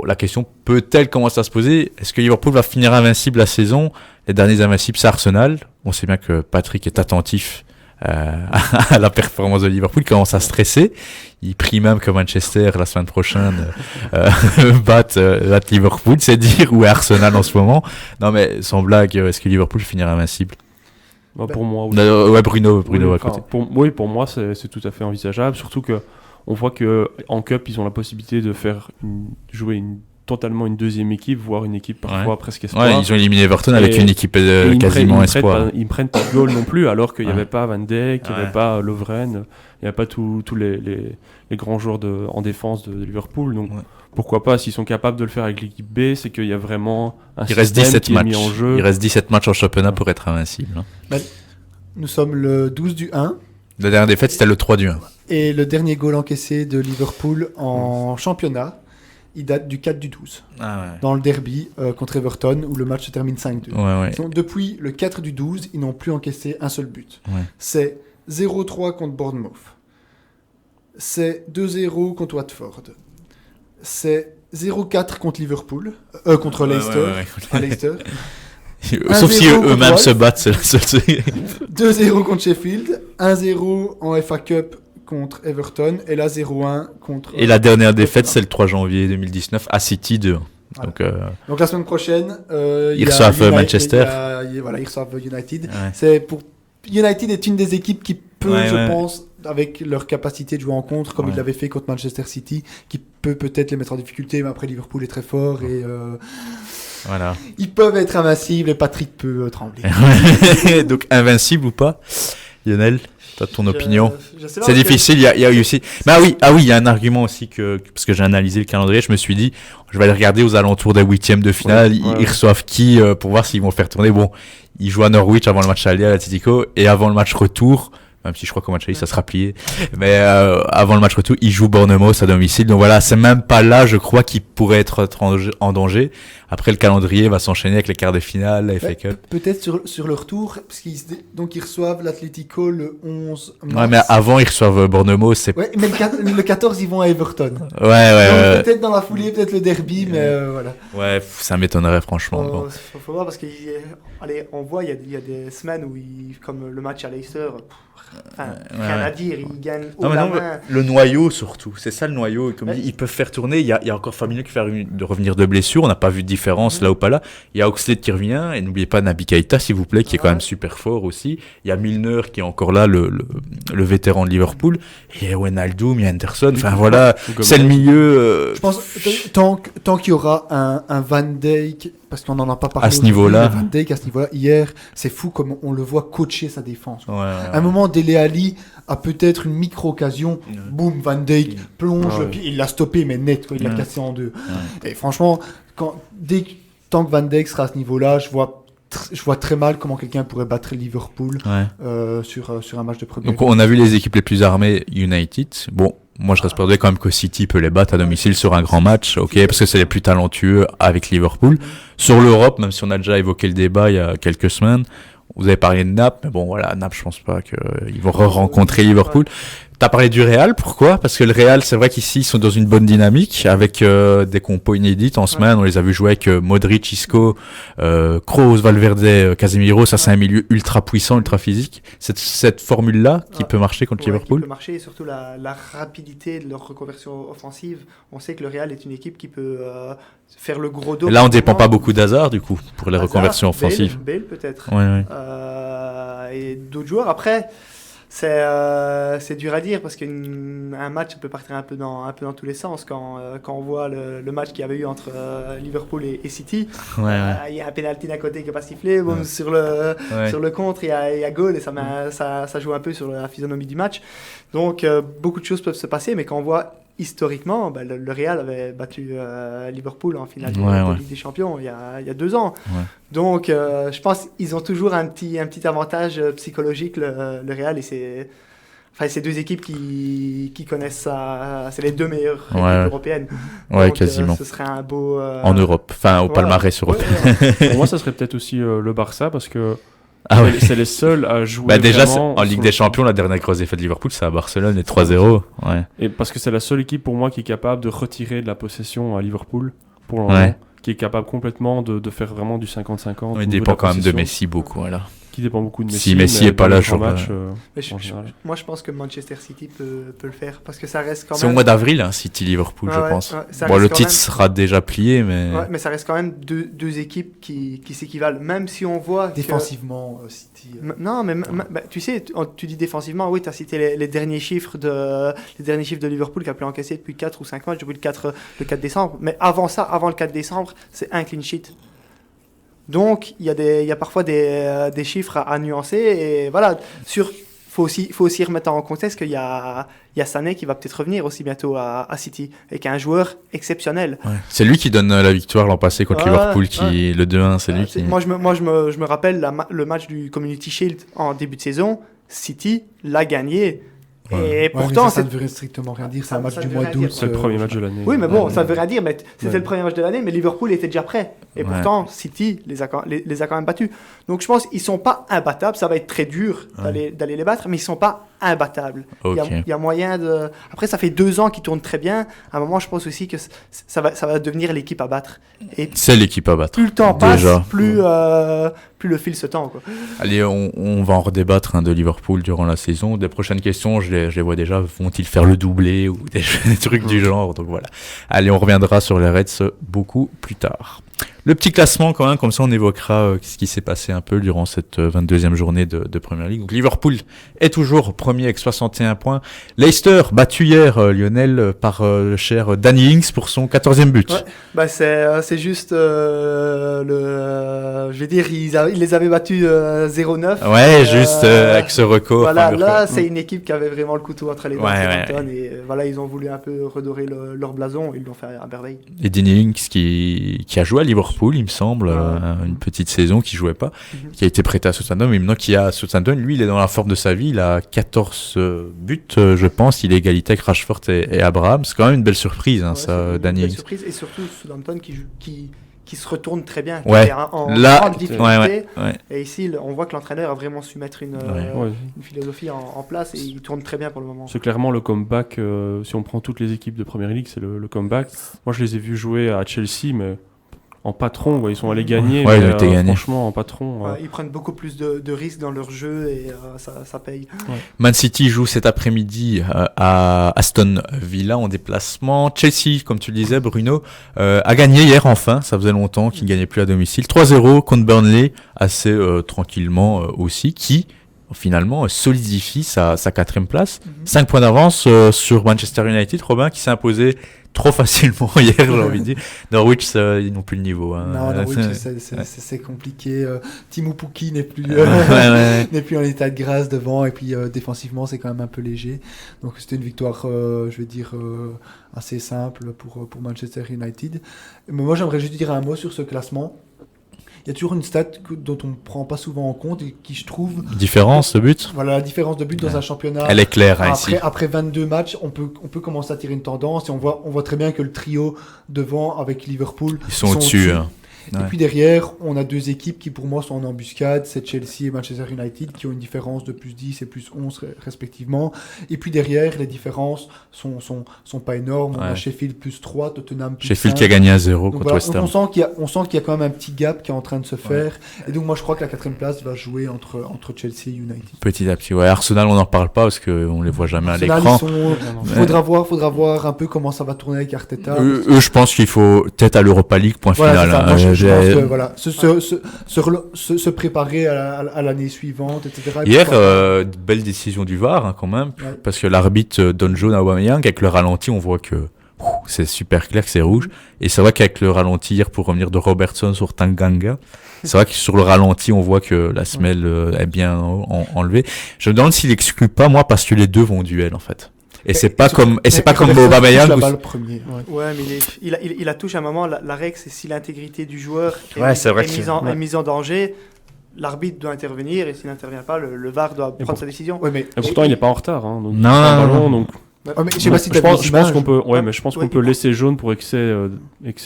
S1: La question peut-elle commencer à se poser? Est-ce que Liverpool va finir invincible la saison? Les derniers invincibles, c'est Arsenal. On sait bien que Patrick est attentif à la performance de Liverpool. Il commence à stresser. Il prie même que Manchester, la semaine prochaine, batte Liverpool. C'est dire où est Arsenal en ce moment. Non mais sans blague, est-ce que Liverpool finira invincible?
S2: Pour moi,
S1: oui. Bruno à côté.
S2: Pour moi, c'est tout à fait envisageable. Surtout que on voit que en Cup, ils ont la possibilité de jouer totalement une deuxième équipe, voire une équipe parfois presque espoir.
S1: Ouais, ils ont éliminé Everton avec une équipe quasiment espoir.
S2: Ils prennent pas de goal non plus, alors qu'il n'y avait pas Van Dijk, il n'y avait pas Lovren, il n'y avait pas tous les grands joueurs en défense de Liverpool. Donc pourquoi pas, s'ils sont capables de le faire avec l'équipe B, c'est qu'il y a vraiment un système qui est mis en jeu.
S1: Il reste 17 matchs en championnat pour être invincible.
S3: Nous sommes le 12 du 1.
S1: La dernière défaite, c'était le 3 du 1.
S3: Et le dernier goal encaissé de Liverpool en championnat, il date du 4 du 12. Dans le derby contre Everton, où le match se termine 5-2. Donc, depuis le 4 du 12, ils n'ont plus encaissé un seul but. C'est 0-3 contre Bournemouth. C'est 2-0 contre Watford. C'est 0-4 contre Liverpool. Contre Leicester. À Leicester.
S1: Sauf si eux-mêmes se battent, c'est la seule.
S3: 2-0 contre Sheffield. 1-0 en FA Cup contre Everton. Et là, 0-1 contre...
S1: Et la dernière défaite, c'est le 3 janvier 2019 à City 2.
S3: Voilà. Donc la semaine prochaine,
S1: ils reçoivent Manchester.
S3: Ils reçoivent United. United est une des équipes qui peut, je pense, avec leur capacité de jouer en contre, comme ils l'avaient fait contre Manchester City, qui peut peut-être les mettre en difficulté, mais après Liverpool est très fort et ils peuvent être invincibles et Patrick peut trembler.
S1: Donc invincible ou pas, Lionel? T'as ton opinion? C'est difficile, il y a eu aussi... il y a un argument aussi parce que j'ai analysé le calendrier, je me suis dit, je vais aller regarder aux alentours des 8e de finale, ils reçoivent qui pour voir s'ils vont faire tourner. Bon, ils jouent à Norwich avant le match aller à l'Atlético, et avant le match retour, même si je crois qu'au match aller ça sera plié, mais avant le match retour, ils jouent Bournemouth à domicile, donc voilà, c'est même pas là, je crois, qu'ils pourraient être en danger. Après, le calendrier va s'enchaîner avec les quarts de finale, la FA Cup.
S3: Peut-être sur le retour, parce qu'ils reçoivent l'Atlético le 11 mars.
S1: Ouais, mais avant, ils reçoivent Bournemouth, c'est...
S3: Ouais, mais le 14, ils vont à Everton.
S1: Ouais.
S3: Peut-être dans la foulée, peut-être le derby, mais voilà.
S1: Ouais, ça m'étonnerait, franchement.
S4: Faut voir, parce qu'on voit, il y a des semaines où, comme le match à Leicester... rien à dire, ils gagnent haut la main.
S1: Le noyau surtout, c'est ça le noyau. Comme dit, ils peuvent faire tourner. Il y a encore Fabinho qui fait de revenir de blessure. On n'a pas vu de différence là ou pas là. Il y a Oxlade qui revient et n'oubliez pas Naby Keita s'il vous plaît, qui est quand même super fort aussi. Il y a Milner qui est encore là, le vétéran de Liverpool. Et il y a Wijnaldum, il y a Henderson. Enfin voilà, c'est le milieu.
S3: Je pense tant qu'il y aura un Van Dijk, parce qu'on n'en a pas parlé
S1: à ce niveau-là.
S3: Van Dijk à ce niveau-là hier, c'est fou comme on le voit coacher sa défense. À un moment, Dele Alli a peut-être une micro-occasion, boum, Van Dijk plonge, il l'a stoppé, mais net, il l'a cassé en deux. Et franchement, tant que Van Dijk sera à ce niveau-là, je vois très mal comment quelqu'un pourrait battre Liverpool sur un match de première.
S1: Donc on a vu les équipes les plus armées, United. Bon, moi je reste persuadé quand même que City peut les battre à domicile sur un grand match, ok, parce que c'est les plus talentueux avec Liverpool. Sur l'Europe, même si on a déjà évoqué le débat il y a quelques semaines, vous avez parlé de Naples, mais bon voilà, Naples, je pense pas qu'ils vont rencontrer Liverpool. T'as parlé du Real, pourquoi? Parce que le Real, c'est vrai qu'ici, ils sont dans une bonne dynamique, avec des compos inédites en semaine. On les a vus jouer avec Modric, Isco, Kroos, Valverde, Casemiro. Ça, c'est un milieu ultra puissant, ultra physique. Cette formule-là qui peut marcher contre Liverpool.
S4: Qui peut marcher, et surtout la rapidité de leur reconversion offensive. On sait que le Real est une équipe qui peut faire le gros dos.
S1: Là, on dépend pas beaucoup d'Hazard, du coup, pour les reconversions offensives.
S4: Bale peut-être.
S1: Ouais.
S4: Et d'autres joueurs. Après, c'est dur à dire parce qu'un match peut partir un peu dans tous les sens. Quand on voit le match qu'il y avait eu entre Liverpool et City, il y a un penalty d'un côté qui n'est pas sifflé. Bon, sur le contre, il y a goal et ça joue un peu sur la physionomie du match. Donc, beaucoup de choses peuvent se passer, mais quand on voit historiquement, le Real avait battu Liverpool en finale de Ligue des Champions il y a 2 ans. Ouais. Donc, je pense qu'ils ont toujours un petit avantage psychologique, le Real, et c'est 2 équipes qui connaissent ça. C'est les 2 meilleures équipes européennes.
S1: Ouais,
S4: donc,
S1: quasiment.
S4: Ce serait un beau...
S1: En Europe, enfin au palmarès européen.
S2: Pour moi, ça serait peut-être aussi le Barça, parce que c'est les seuls à jouer
S1: déjà en Ligue des Champions, la dernière grosse défaite de Liverpool, c'est à Barcelone, et 3-0. Ouais.
S2: Et parce que c'est la seule équipe pour moi qui est capable de retirer de la possession à Liverpool pour le moment, qui est capable complètement de faire vraiment du 50-50.
S1: Il dépend quand même de Messi beaucoup, voilà.
S2: Qui dépend beaucoup de Messi.
S1: Si Messi est pas là,
S4: moi je pense que Manchester City peut le faire, parce que ça reste quand même...
S1: C'est au mois d'avril, City-Liverpool, je pense. Le titre sera déjà plié, mais...
S4: Ouais, mais ça reste quand même deux équipes qui s'équivalent, même si on voit
S3: défensivement, City...
S4: Non, mais tu sais, tu dis défensivement, oui, tu as cité les derniers chiffres de Liverpool qui a pu encaisser depuis 4 ou 5 matchs, depuis le 4 décembre. Mais avant ça, avant le 4 décembre, c'est un clean sheet. Donc, il y a parfois des chiffres à nuancer. Et voilà, faut aussi remettre en contexte qu'il y a Sané qui va peut-être revenir aussi bientôt à City, et qui est un joueur exceptionnel.
S1: Ouais. C'est lui qui donne la victoire l'an passé contre Liverpool, le 2-1, c'est lui qui...
S4: Moi, je me rappelle le match du Community Shield en début de saison. City l'a gagné. Et pourtant,
S3: ça ne veut strictement rien dire. C'est un match du mois d'août.
S2: C'est le premier match de l'année.
S4: Oui, mais bon, ça ne veut rien dire. Mais c'était le premier match de l'année, mais Liverpool était déjà prêt. Et pourtant, City les a quand même battus. Donc je pense qu'ils ne sont pas imbattables. Ça va être très dur d'aller les battre, mais ils ne sont pas imbattables.
S1: Okay.
S4: Il y a moyen de... Après, ça fait 2 ans qu'ils tournent très bien. À un moment, je pense aussi que ça va devenir l'équipe à battre. Et
S1: c'est l'équipe à battre.
S4: Plus le temps passe, plus le fil se tend, quoi.
S1: Allez, on va en redébattre de Liverpool durant la saison. Des prochaines questions, je les vois déjà. Vont-ils faire le doublé ou des trucs du genre? Donc voilà. Allez, on reviendra sur les Reds beaucoup plus tard. Le petit classement quand même, comme ça on évoquera ce qui s'est passé un peu durant cette 22e journée de Premier League. Donc Liverpool est toujours premier avec 61 points. Leicester battu hier, Lionel, par le cher Danny Ings pour son 14e but.
S4: Ouais, c'est juste je vais dire, il les avait battus 0-9.
S1: Ouais, juste avec ce record.
S4: Voilà, là c'est une équipe qui avait vraiment le couteau entre les dents. Et voilà, ils ont voulu un peu redorer leur blason, ils l'ont fait à merveille.
S1: Et Danny Ings qui a joué à Liverpool, il me semble, une petite saison qui jouait pas, qui a été prêté à Southampton, mais maintenant qu'il est à Southampton, lui il est dans la forme de sa vie, il a 14 buts, je pense, il est égalité avec Rashford et Abraham, c'est quand même une belle surprise, ça, Danny Ings.
S4: Une belle surprise, et surtout Southampton qui se retourne très bien,
S1: en
S4: grande difficulté, et ici on voit que l'entraîneur a vraiment su mettre une philosophie en place, et il tourne très bien pour le moment.
S2: C'est clairement le comeback, si on prend toutes les équipes de Premier League, c'est le comeback. Moi je les ai vus jouer à Chelsea, mais en patron, ils sont allés gagner, franchement en patron.
S4: Ils prennent beaucoup plus de risques dans leur jeu, et ça paye.
S1: Man City joue cet après-midi à Aston Villa en déplacement. Chelsea, comme tu le disais Bruno, a gagné hier enfin, ça faisait longtemps qu'ils ne gagnaient plus à domicile. 3-0 contre Burnley, assez tranquillement aussi, qui finalement solidifie sa 4e place. 5 points d'avance sur Manchester United, Robin, qui s'est imposé trop facilement hier, j'ai envie de dire. Norwich, ils n'ont plus le niveau.
S3: Non, Norwich, c'est compliqué. Timo Pukki n'est plus en état de grâce devant, et puis défensivement, c'est quand même un peu léger. Donc c'était une victoire, je vais dire, assez simple pour Manchester United. Mais moi, j'aimerais juste dire un mot sur ce classement. il y a toujours une stat dont on ne prend pas souvent en compte et qui, je trouve...
S1: Différence de but.
S3: Voilà, la différence de but dans un championnat.
S1: Elle est claire hein, ici.
S3: Après 22 matchs, on peut commencer à tirer une tendance et on voit très bien que le trio devant avec Liverpool
S1: Ils sont au-dessus. Hein.
S3: Et puis derrière, on a deux équipes qui pour moi sont en embuscade, c'est Chelsea et Manchester United qui ont une différence de plus 10 et plus 11 respectivement. Et puis derrière, les différences sont pas énormes. On a Sheffield plus 3, Tottenham plus 5.
S1: Sheffield qui a gagné à 0 contre
S3: voilà,
S1: West Ham.
S3: On sent qu'il y a quand même un petit gap qui est en train de se faire. Et donc moi je crois que la 4e place va jouer entre Chelsea et United.
S1: Petit à petit, ouais. Arsenal, on n'en parle pas parce qu'on les voit jamais
S3: Arsenal,
S1: à l'écran.
S3: Faudra voir un peu comment ça va tourner avec Arteta.
S1: Eux, je pense qu'il faut tête à l'Europa League, point final.
S3: Moi, je pense que, voilà, se préparer à l'année suivante, etc.
S1: Hier, belle décision du VAR hein, quand même, parce que l'arbitre donne jaune à Aubameyang. Avec le ralenti, on voit que c'est super clair que c'est rouge. Et c'est vrai qu'avec le ralenti hier, pour revenir de Robertson sur Tanganga, c'est vrai que sur le ralenti, on voit que la semelle est bien enlevée. Je me demande s'il exclut pas, moi, parce que les deux vont au duel en fait. Et c'est pas comme Aubameyang.
S3: La balle premier.
S4: Ouais, mais il a touché à un moment. La règle, c'est si l'intégrité du joueur est mise en danger, l'arbitre doit intervenir et s'il n'intervient pas, le VAR doit prendre sa décision.
S3: Ouais, mais
S2: pourtant, il n'est pas en retard. Hein, donc
S1: non.
S3: Je sais pas si
S2: je pense qu'on peut, mais je pense qu'on peut laisser jaune pour excès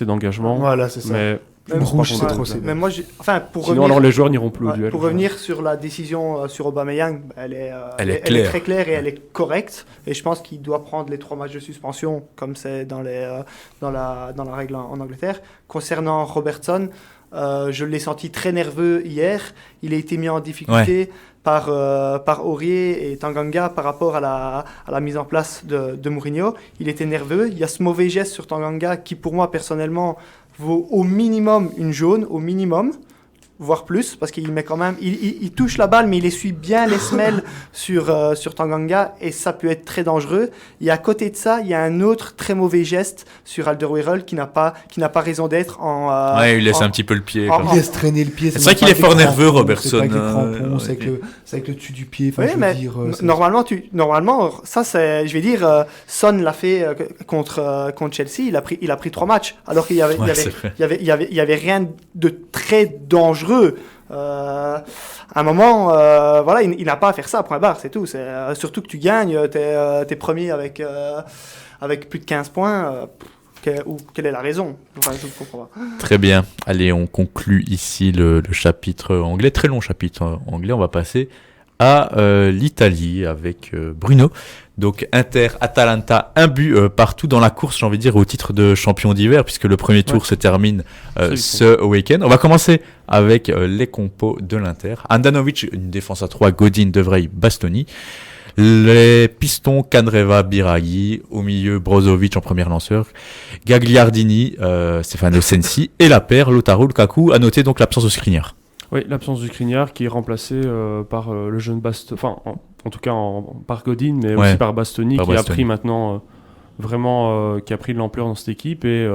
S2: d'engagement.
S3: Voilà, c'est ça.
S2: Mais
S3: Même rouge, c'est trop sévère.
S4: Mais moi,
S2: sinon, alors les joueurs n'iront plus au duel.
S4: Pour revenir sur la décision sur Aubameyang, elle est très claire et elle est correcte. Et je pense qu'il doit prendre les 3 matchs de suspension, comme c'est dans la règle en Angleterre. Concernant Robertson, je l'ai senti très nerveux hier. Il a été mis en difficulté par Aurier et Tanganga par rapport à la mise en place de Mourinho. Il était nerveux. Il y a ce mauvais geste sur Tanganga qui, pour moi, personnellement, vaut au minimum une jaune, au minimum, voire plus, parce qu'il met quand même, il touche la balle, mais il essuie bien les semelles sur Tanganga, et ça peut être très dangereux. Et à côté de ça, il y a un autre très mauvais geste sur Alderweireld qui n'a pas raison d'être
S1: il laisse un petit peu le pied.
S3: Il laisse traîner le pied.
S1: C'est vrai qu'il est fort nerveux, Robertson.
S3: C'est avec les crampons, c'est avec le dessus du pied.
S4: Oui, mais normalement, ça, c'est, je vais dire, Son l'a fait contre Chelsea. Il a pris 3 matchs, alors qu'il y avait rien de très dangereux. À un moment, il n'a pas à faire ça, point barre, c'est tout. Surtout que tu gagnes, t'es premier avec plus de 15 points. Quelle est la raison? Je ne comprends pas.
S1: Très bien. Allez, on conclut ici le chapitre anglais. Très long chapitre anglais. On va passer à l'Italie avec Bruno. Donc Inter-Atalanta, un but partout dans la course, j'ai envie de dire, au titre de champion d'hiver, puisque le premier tour se termine ce week-end. On va commencer avec les compos de l'Inter. Handanovic, une défense à 3, Godin, De Vrij, Bastoni. Les pistons, Candreva, Biraghi. Au milieu, Brozovic en premier lanceur. Gagliardini, Stefano Sensi. Et la paire, Lautaro, Lukaku. À noter donc l'absence de Skriniar.
S2: Oui, l'absence du Skriniar qui est remplacé par le jeune Bastoni, enfin en tout cas par Godin, mais aussi par Bastoni qui a pris maintenant qui a pris de l'ampleur dans cette équipe, et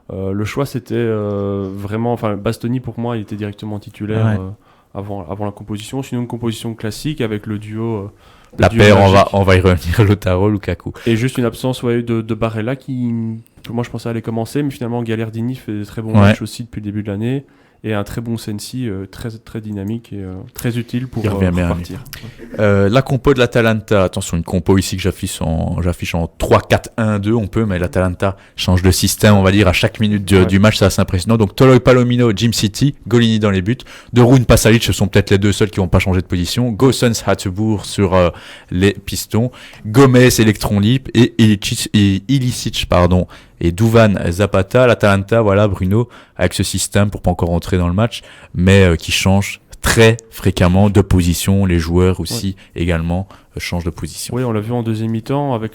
S2: le choix c'était vraiment, enfin Bastoni pour moi il était directement titulaire avant la composition, sinon une composition classique avec le duo.
S1: La paire, on va y revenir, Lautaro, Lukaku.
S2: Et juste une absence de Barella qui, moi je pensais aller commencer, mais finalement Gagliardini fait des très bons matchs aussi depuis le début de l'année. Et un très bon Sensi, très, très dynamique et très utile pour repartir.
S1: La compo de l'Atalanta, attention, une compo ici que j'affiche en 3-4-1-2, on peut, mais l'Atalanta change de système, on va dire, à chaque minute du match, c'est assez impressionnant. Donc Toloi Palomino, Jim City, Golini dans les buts. De Roon, Pasalic, ce sont peut-être les deux seuls qui n'ont pas changé de position. Goossens, Hateboer sur les pistons. Gomez, Electron Lip et Ilicic, et Duvan Zapata. L'Atalanta, voilà Bruno, avec ce système pour pas encore rentrer dans le match, mais qui change très fréquemment de position. Les joueurs aussi également changent de position.
S2: Oui, on l'a vu en deuxième mi-temps avec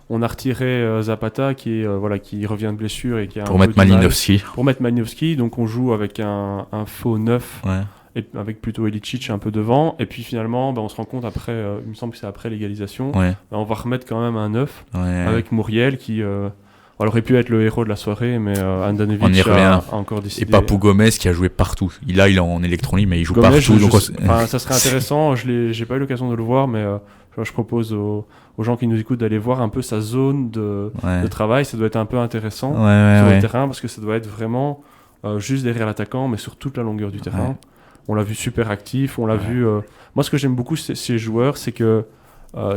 S2: on a retiré Zapata qui revient de blessure et qui a
S1: pour mettre Malinowski.
S2: Pour mettre Malinowski, donc on joue avec un faux neuf. Et avec plutôt Ilicic un peu devant, et puis finalement on se rend compte après, il me semble que c'est après l'égalisation, on va remettre quand même un neuf avec Muriel qui elle aurait pu être le héros de la soirée, mais Handanovic a encore décidé.
S1: Et Papou Gomez qui a joué partout. Il est en électronique, mais il joue
S2: Gomez,
S1: partout.
S2: Ça serait intéressant. J'ai pas eu l'occasion de le voir, mais je propose aux gens qui nous écoutent d'aller voir un peu sa zone de travail. Ça doit être un peu intéressant sur le terrain, parce que ça doit être vraiment. juste derrière l'attaquant, mais sur toute la longueur du terrain. On l'a vu super actif, on l'a vu... Moi, ce que j'aime beaucoup chez ces joueurs, c'est que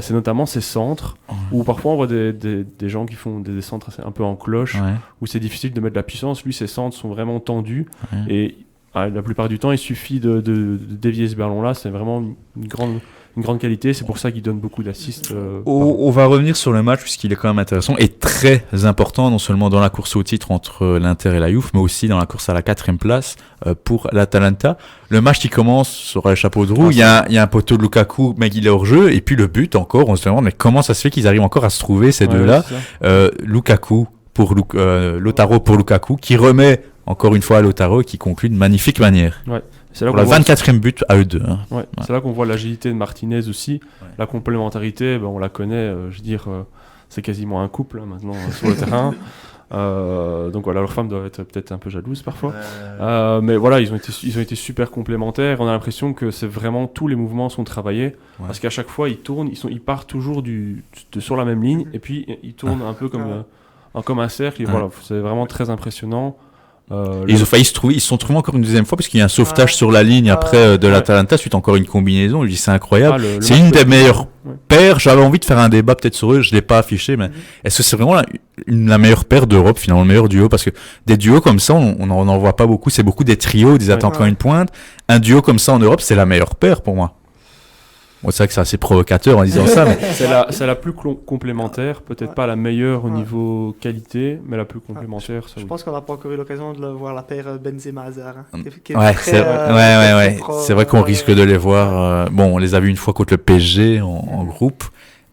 S2: c'est notamment ces centres, où parfois on voit des gens qui font des centres un peu en cloche, où c'est difficile de mettre de la puissance. Lui, ses centres sont vraiment tendus, et la plupart du temps, il suffit de dévier ce ballon-là. C'est vraiment une grande qualité, c'est pour ça qu'il donne beaucoup d'assists.
S1: On va revenir sur le match puisqu'il est quand même intéressant et très important, non seulement dans la course au titre entre l'Inter et la Juve, mais aussi dans la course à la 4e place pour l'Atalanta. Le match qui commence sur le chapeau de roue, il y a un poteau de Lukaku, mais il est hors jeu, et puis le but encore, on se demande mais comment ça se fait qu'ils arrivent encore à se trouver ces deux-là. Lukaku pour Lautaro pour Lukaku, qui remet encore une fois à Lautaro et qui conclut de magnifique manière.
S2: C'est là
S1: pour la 24e but à eux deux.
S2: C'est là qu'on voit l'agilité de Martinez aussi. La complémentarité, on la connaît, c'est quasiment un couple maintenant sur le terrain. Donc voilà, leurs femmes doivent être peut-être un peu jalouses parfois. Mais voilà, ils ont été super complémentaires. On a l'impression que c'est vraiment tous les mouvements sont travaillés. Parce qu'à chaque fois, ils tournent, ils partent toujours sur la même ligne et puis ils tournent un peu comme un cercle. Et voilà, c'est vraiment très impressionnant.
S1: Ils ont failli ils se sont trouvés encore une deuxième fois parce qu'il y a un sauvetage sur la ligne après de l'Atalanta suite encore une combinaison. Je dis c'est incroyable. C'est une des meilleures paires. J'avais envie de faire un débat peut-être sur eux. Je l'ai pas affiché, mais est-ce que c'est vraiment la meilleure paire d'Europe finalement, le meilleur duo? Parce que des duos comme ça, on en voit pas beaucoup. C'est beaucoup des trios, des attaquants à une pointe. Un duo comme ça en Europe, c'est la meilleure paire pour moi. Bon, c'est vrai que c'est assez provocateur en disant ça. Mais...
S2: c'est la plus complémentaire, peut-être pas la meilleure au niveau qualité, mais la plus complémentaire.
S4: Je pense qu'on n'a pas encore eu l'occasion de voir la paire Benzema-Hazard.
S1: C'est vrai qu'on risque de les voir. On les a vus une fois contre le PSG en groupe.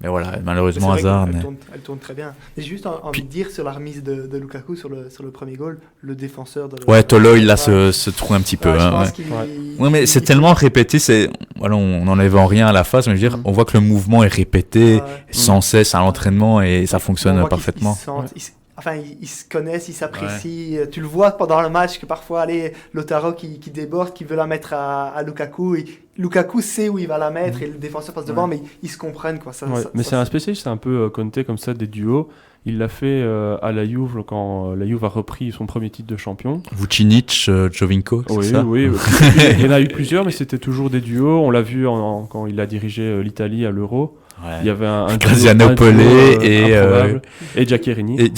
S1: Mais voilà, malheureusement, Hazard.
S4: Elle tourne très bien. Et j'ai juste envie de dire sur la remise de Lukaku sur le premier goal, le défenseur de
S1: Toloy là se trouve un petit peu. Mais c'est tellement répété, on n'enlève en rien à la face, mais je veux dire, on voit que le mouvement est répété sans cesse à l'entraînement et ça fonctionne parfaitement.
S4: Ils se connaissent, ils s'apprécient. Tu le vois pendant le match que parfois, Lautaro qui déborde, qui veut la mettre à Lukaku. Lukaku sait où il va la mettre et le défenseur passe devant, mais ils se comprennent.
S2: Mais c'est un spécialiste, c'est un peu Conte comme ça, des duos. Il l'a fait à la Juve quand la Juve a repris son premier titre de champion.
S1: Vucinic, Jovinko, c'est ça ?
S2: Oui. Il y en a eu plusieurs, mais c'était toujours des duos. On l'a vu quand il a dirigé l'Italie à l'Euro. Il y avait un
S1: Graziano Pelé
S2: et Giaccherini.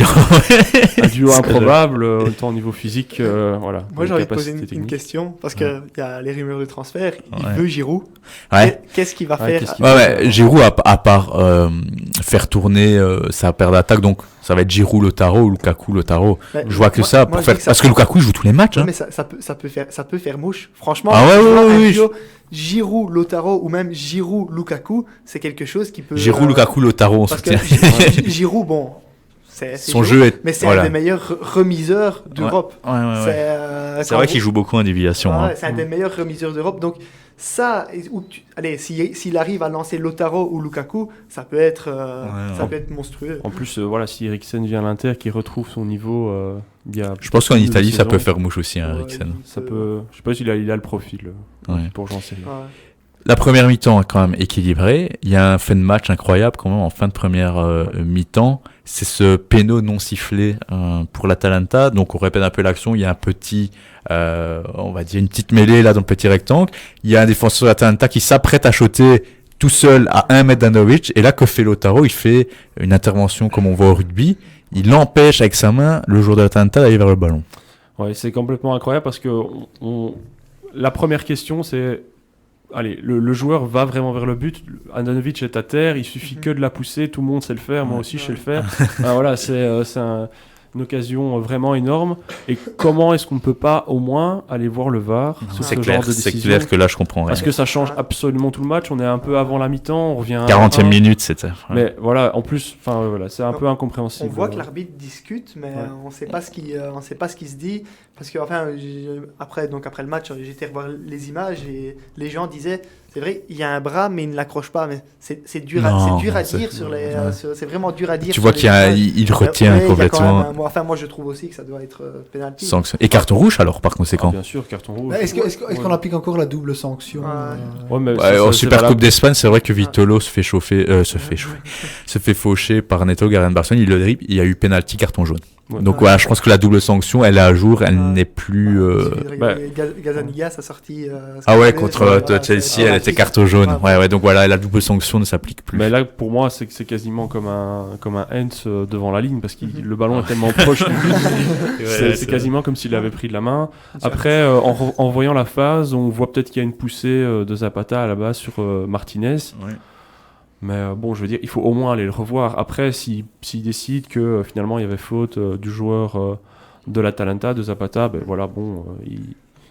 S2: Un duo improbable, autant au niveau physique.
S4: Moi, j'ai envie de poser une question, parce qu'il y a les rumeurs de transfert. Il veut Giroud. Qu'est-ce qu'il va faire
S1: Giroud, à part faire tourner sa paire d'attaque, donc ça va être Giroud, Lautaro ou Lukaku, Lautaro. Je vois que ça pour faire... Parce que Lukaku il joue tous les matchs.
S4: Mais ça peut faire mouche. Franchement, Giroud, Lautaro ou même Giroud, Lukaku, c'est quelque chose qui peut...
S1: Giroud, Lukaku, Lautaro, on soutient.
S4: Giroud,
S1: son jeu est...
S4: Mais c'est un des meilleurs remiseurs d'Europe.
S1: C'est vrai qu'il joue beaucoup en déviation.
S4: C'est un des meilleurs remiseurs d'Europe. Donc ça, s'il arrive à lancer Lautaro ou Lukaku, ça peut être monstrueux.
S2: En plus, si Eriksen vient à l'Inter, qu'il retrouve son niveau...
S1: je pense qu'en Italie, ça peut faire mouche aussi, Eriksen.
S2: Ça peut... Je sais pas s'il a le profil pour jouer en série.
S1: La première mi-temps est quand même équilibrée. Il y a un fait de match incroyable quand même en fin de première mi-temps. C'est ce péno non sifflé pour l'Atalanta. Donc on répète un peu l'action. Il y a un petit, on va dire une petite mêlée là dans le petit rectangle. Il y a un défenseur de l'Atalanta qui s'apprête à shotter tout seul à 1 mètre d'Andanovic. Et là, que fait Lautaro ? Il fait une intervention comme on voit au rugby. Il empêche avec sa main le joueur de l'Atalanta d'aller vers le ballon.
S2: Ouais, c'est complètement incroyable parce que la première question c'est... le joueur va vraiment vers le but. Andanovic est à terre, il suffit que de la pousser, tout le monde sait le faire, moi aussi je sais le faire. C'est une occasion vraiment énorme. Et comment est-ce qu'on ne peut pas au moins aller voir le VAR sur ce genre de décision ?
S1: C'est clair que là je comprends rien.
S2: Parce que ça change absolument tout le match. On est un peu avant la mi-temps, on revient
S1: 40e minute, c'était.
S2: Mais en plus, c'est un peu incompréhensible.
S4: On voit que l'arbitre discute, mais on ne sait pas ce qui se dit. Parce que après le match, j'ai été revoir les images et les gens disaient, c'est vrai, il y a un bras, mais il ne l'accroche pas. Mais c'est dur à dire sur les. C'est vraiment dur à dire.
S1: Tu vois qu'il retient complètement.
S4: Moi, je trouve aussi que ça doit être pénalty.
S1: Et carton rouge alors, par conséquent.
S2: Bien sûr, carton rouge.
S3: Est-ce qu'on applique encore la double sanction
S1: en Super Coupe d'Espagne, c'est vrai que Vitolo se fait faucher par Neto Garren Barcelone. Il le dribble. Il y a eu pénalty, carton jaune.
S2: Ouais.
S1: Donc voilà, je pense que la double sanction, elle est à jour, elle n'est plus...
S4: Gazzaniga, ça sorti.
S1: Ah ouais, contre Chelsea, elle était carte jaune. Ouais, donc voilà, la double sanction ne s'applique plus.
S2: Mais là, pour moi, c'est quasiment comme un Hens devant la ligne parce que le ballon est tellement proche. C'est quasiment comme s'il avait pris de la main. Après, en voyant la phase, on voit peut-être qu'il y a une poussée de Zapata à la base sur Martinez.
S1: Ouais.
S2: Mais bon, je veux dire, il faut au moins aller le revoir. Après, s'il décide que finalement il y avait faute du joueur de l'Atalanta, de Zapata, ben voilà, bon,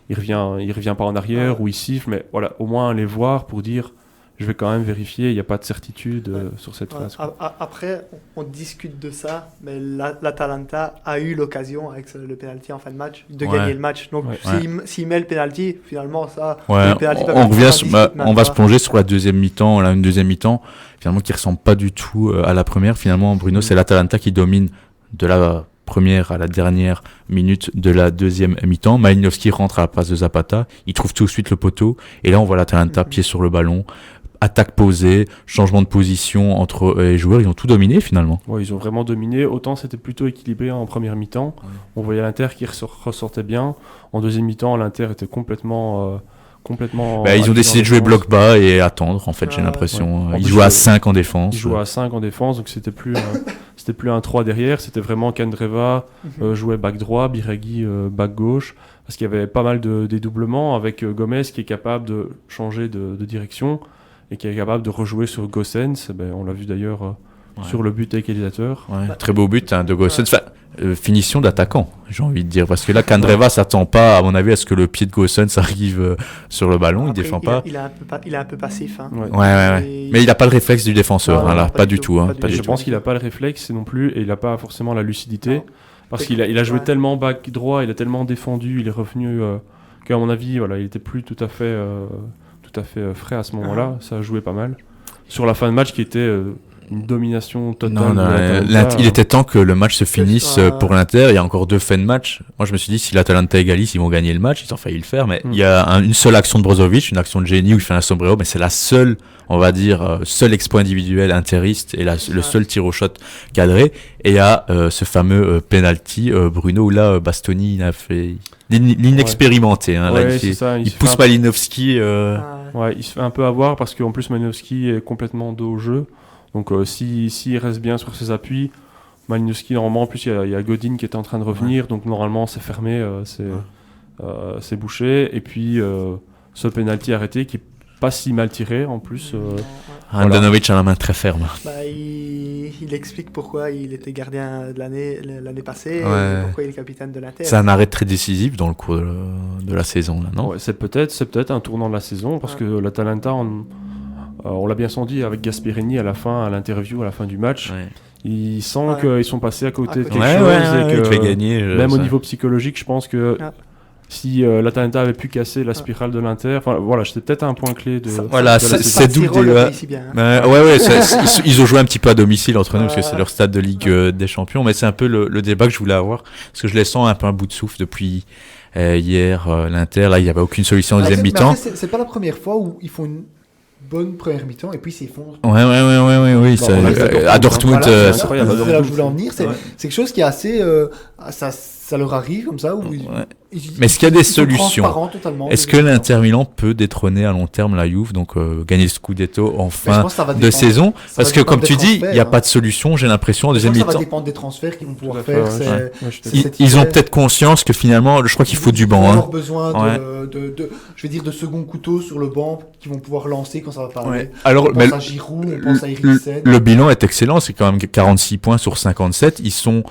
S2: il revient pas en arrière ou il siffle, mais voilà, au moins aller voir pour dire, je vais quand même vérifier, il n'y a pas de certitude sur cette phase.
S4: Après, on discute de ça, mais l'Atalanta a eu l'occasion avec le penalty en fin de match de gagner le match. Donc s'il met le penalty, finalement ça.
S1: Ouais, on va se plonger sur la deuxième mi-temps, une deuxième mi-temps finalement qui ressemble pas du tout à la première. Finalement, Bruno, c'est l'Atalanta qui domine de la première à la dernière minute de la deuxième mi-temps. Malinowski rentre à la place de Zapata, il trouve tout de suite le poteau, et là on voit l'Atalanta pied sur le ballon. Attaque posée, changement de position entre les joueurs, ils ont tout dominé finalement.
S2: Ouais, ils ont vraiment dominé. Autant c'était plutôt équilibré en première mi-temps. Ouais. On voyait l'Inter qui ressortait bien. En deuxième mi-temps, l'Inter était complètement.
S1: Ils ont décidé de jouer bloc bas et attendre. En fait, j'ai l'impression. Ils jouaient à 5 en défense.
S2: Ils jouaient à 5 en défense, donc c'était plus un 3 derrière. C'était vraiment Candreva jouait back droit, Biraghi back gauche. Parce qu'il y avait pas mal de dédoublements avec Gomez qui est capable de changer de direction. Et qui est capable de rejouer sur Gossens. On l'a vu d'ailleurs sur le but égalisateur.
S1: Ouais, très beau but de Gossens. Enfin, finition d'attaquant, j'ai envie de dire. Parce que là, Candreva s'attend pas, à mon avis, à ce que le pied de Gossens arrive sur le ballon. Après, il défend pas.
S4: Il est un peu passif. Hein.
S1: Ouais. Mais il n'a pas le réflexe du défenseur. Pas du tout.
S2: Je pense qu'il n'a pas le réflexe non plus. Et il n'a pas forcément la lucidité. Non. Parce qu'il a joué tellement back droit, il a tellement défendu, il est revenu qu'à mon avis, il était plus tout à fait frais à ce moment-là, ça a joué pas mal. Sur la fin de match qui était une domination totale.
S1: Il était temps que le match se finisse pour l'Inter, il y a encore 2 fins de match. Moi je me suis dit si l'Atalanta égalise, ils vont gagner le match, ils ont failli le faire, mais il y a une seule action de Brozovic, une action de génie où il fait un sombrero, mais c'est la seule, on va dire, seul exploit individuel interiste et le seul tir au shot cadré. Et il y a ce fameux penalty, Bruno, où là Bastoni il a fait... L'inexpérimenté, il pousse Malinowski.
S2: Il se fait un peu avoir parce qu'en plus Malinowski est complètement dos au jeu. Donc s'il reste bien sur ses appuis, Malinowski normalement en plus il y a Godin qui était en train de revenir, donc normalement c'est fermé, c'est bouché. Et puis ce penalty arrêté qui est pas si mal tiré en plus.
S1: Handanovic a la main très ferme.
S4: Il explique pourquoi il était gardien de l'année passée, et pourquoi il est capitaine de l'Inter.
S1: C'est un arrêt très décisif dans le cours de la saison, là, non ?
S2: C'est peut-être un tournant de la saison, parce que l'Atalanta, on l'a bien senti avec Gasperini à l'interview, à la fin du match. Ouais. Il sent qu'ils sont passés à côté de quelque chose. Et que,
S1: gagner,
S2: même au niveau psychologique, je pense que... Si l'Atalanta avait pu casser la spirale de l'Inter, c'était peut-être un point clé de.
S1: C'est d'où ils ont joué un petit peu à domicile entre nous parce que c'est leur stade de Ligue des Champions, mais c'est un peu le débat que je voulais avoir parce que je les sens un peu un bout de souffle depuis hier. L'Inter, là, il n'y avait aucune solution en deuxième mi-temps.
S3: C'est pas la première fois où ils font une bonne première mi-temps et puis s'effondrent.
S1: Oui. À Dortmund,
S3: c'est incroyable. C'est là où je voulais en venir. C'est quelque chose qui est assez. Ça leur arrive comme ça.
S1: Mais est-ce qu'il y a des solutions ? Est-ce que l'Inter Milan peut détrôner à long terme la Juve, donc gagner le Scudetto en fin de saison ? Parce que comme tu dis, il n'y a pas de solution, j'ai l'impression, en deuxième mi-temps.
S3: Ça va dépendre des transferts qu'ils vont pouvoir faire.
S1: Ils ont peut-être conscience que finalement, je crois qu'il faut du banc.
S3: Ils vont avoir besoin de second couteau sur le banc qui vont pouvoir lancer quand ça va pas aller.
S1: Alors,
S3: on pense à Giroud, on pense à Eriksen.
S1: Le bilan est excellent, c'est quand même 46 points sur 57. Ils sont